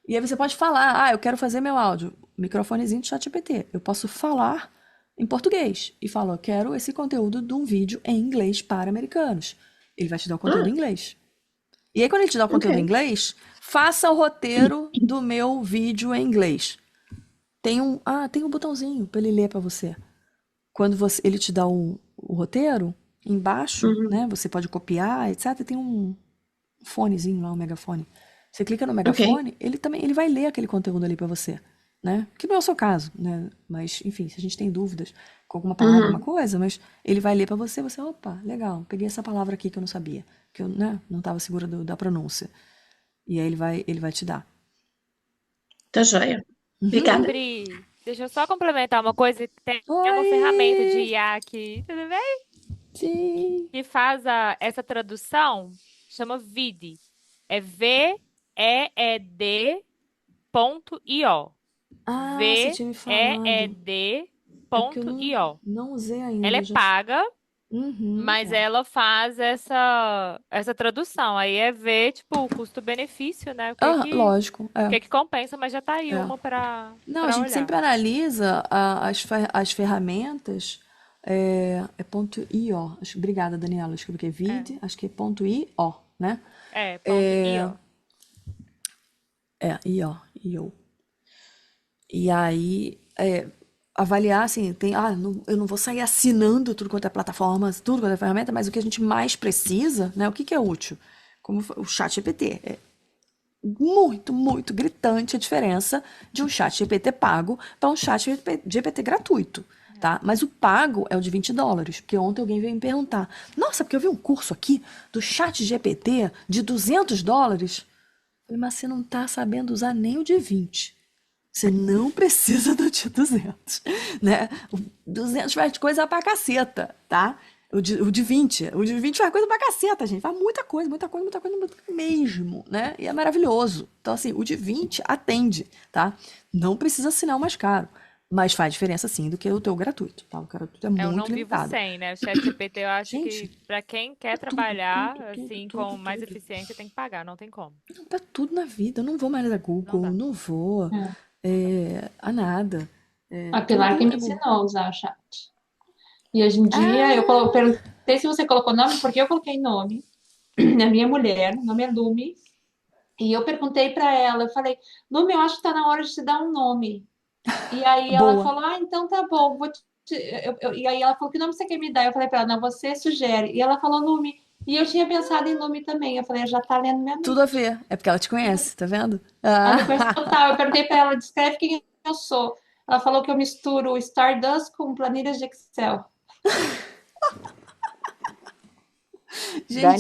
E aí você pode falar, eu quero fazer meu áudio. Microfonezinho do ChatGPT. Eu posso falar em português. E falo, eu quero esse conteúdo de um vídeo em inglês para americanos. Ele vai te dar o conteúdo em inglês. E aí, quando ele te dá o conteúdo em inglês, faça o roteiro do meu vídeo em inglês. Tem um botãozinho para ele ler para você. Quando ele te dá o roteiro, embaixo, né? Você pode copiar, etc. E tem um fonezinho lá, um megafone. Você clica no megafone, ele vai ler aquele conteúdo ali para você, né? Que não é o seu caso, né? Mas, enfim, se a gente tem dúvidas com alguma palavra, alguma coisa, mas ele vai ler para você, opa, legal, peguei essa palavra aqui que eu não sabia, que eu, né, não estava segura da pronúncia. E aí ele vai te dar. Tá joia. Obrigada. Pri, deixa eu só complementar uma coisa. Tem uma Oi! ferramenta de IA aqui, tudo bem? Sim. Que faz essa tradução, chama Vidi. É VEED.io. Você tinha me falado. É porque eu VEED.io. não usei ainda. Ela é paga, Uhum. mas ela faz essa tradução. Aí é ver, tipo, o custo-benefício, né? O Lógico, que compensa, mas já tá aí É. uma pra Não, a gente olhar. sempre analisa as ferramentas. É ponto .io. Obrigada, Daniela. Eu escrevi que é vid, acho que é ponto .io, né? .io. io. E aí, avaliar, assim, eu não vou sair assinando tudo quanto é plataforma, tudo quanto é ferramenta, mas o que a gente mais precisa, né? O que é útil? Como o ChatGPT. É muito, muito gritante a diferença de um ChatGPT pago para um ChatGPT gratuito, tá? Mas o pago é o de $20, porque ontem alguém veio me perguntar, nossa, porque eu vi um curso aqui do ChatGPT de $200. Eu falei, mas você não tá sabendo usar nem o de 20. Você não precisa do de 200, né? O 200 faz coisa pra caceta, tá? O de 20 faz coisa pra caceta, gente. Faz muita coisa mesmo, né? E é maravilhoso. Então, assim, o de 20 atende, tá? Não precisa assinar o mais caro. Mas faz diferença sim do que o teu gratuito, tá? O gratuito é Eu não muito vivo limitado. sem, né? O ChatGPT, eu acho Gente, que para quem quer trabalhar assim com mais eficiência tem que pagar, não tem como. pra tudo na vida. Eu não vou mais a Não Google, dá, não vou É. não dá. a nada. A Pilar que Tudo me é bom. ensinou a usar o chat. E hoje em dia eu Ah, perguntei se você colocou nome, porque eu coloquei nome. A minha mulher, o nome é Lume. E eu perguntei para ela, eu falei, Lume, eu acho que está na hora de te dar um nome. E aí ela boa. falou, então tá bom, e aí ela falou, que nome você quer me dar? Eu falei para ela, não, você sugere. E ela falou Lume. E eu tinha pensado em Lume também. Eu falei, já tá lendo minha Tudo a mente. ver. É porque ela te conhece, tá vendo? Ela me conhece Ah, total. Eu perguntei para ela, descreve quem eu sou. Ela falou que eu misturo Stardust com planilhas de Excel. gente,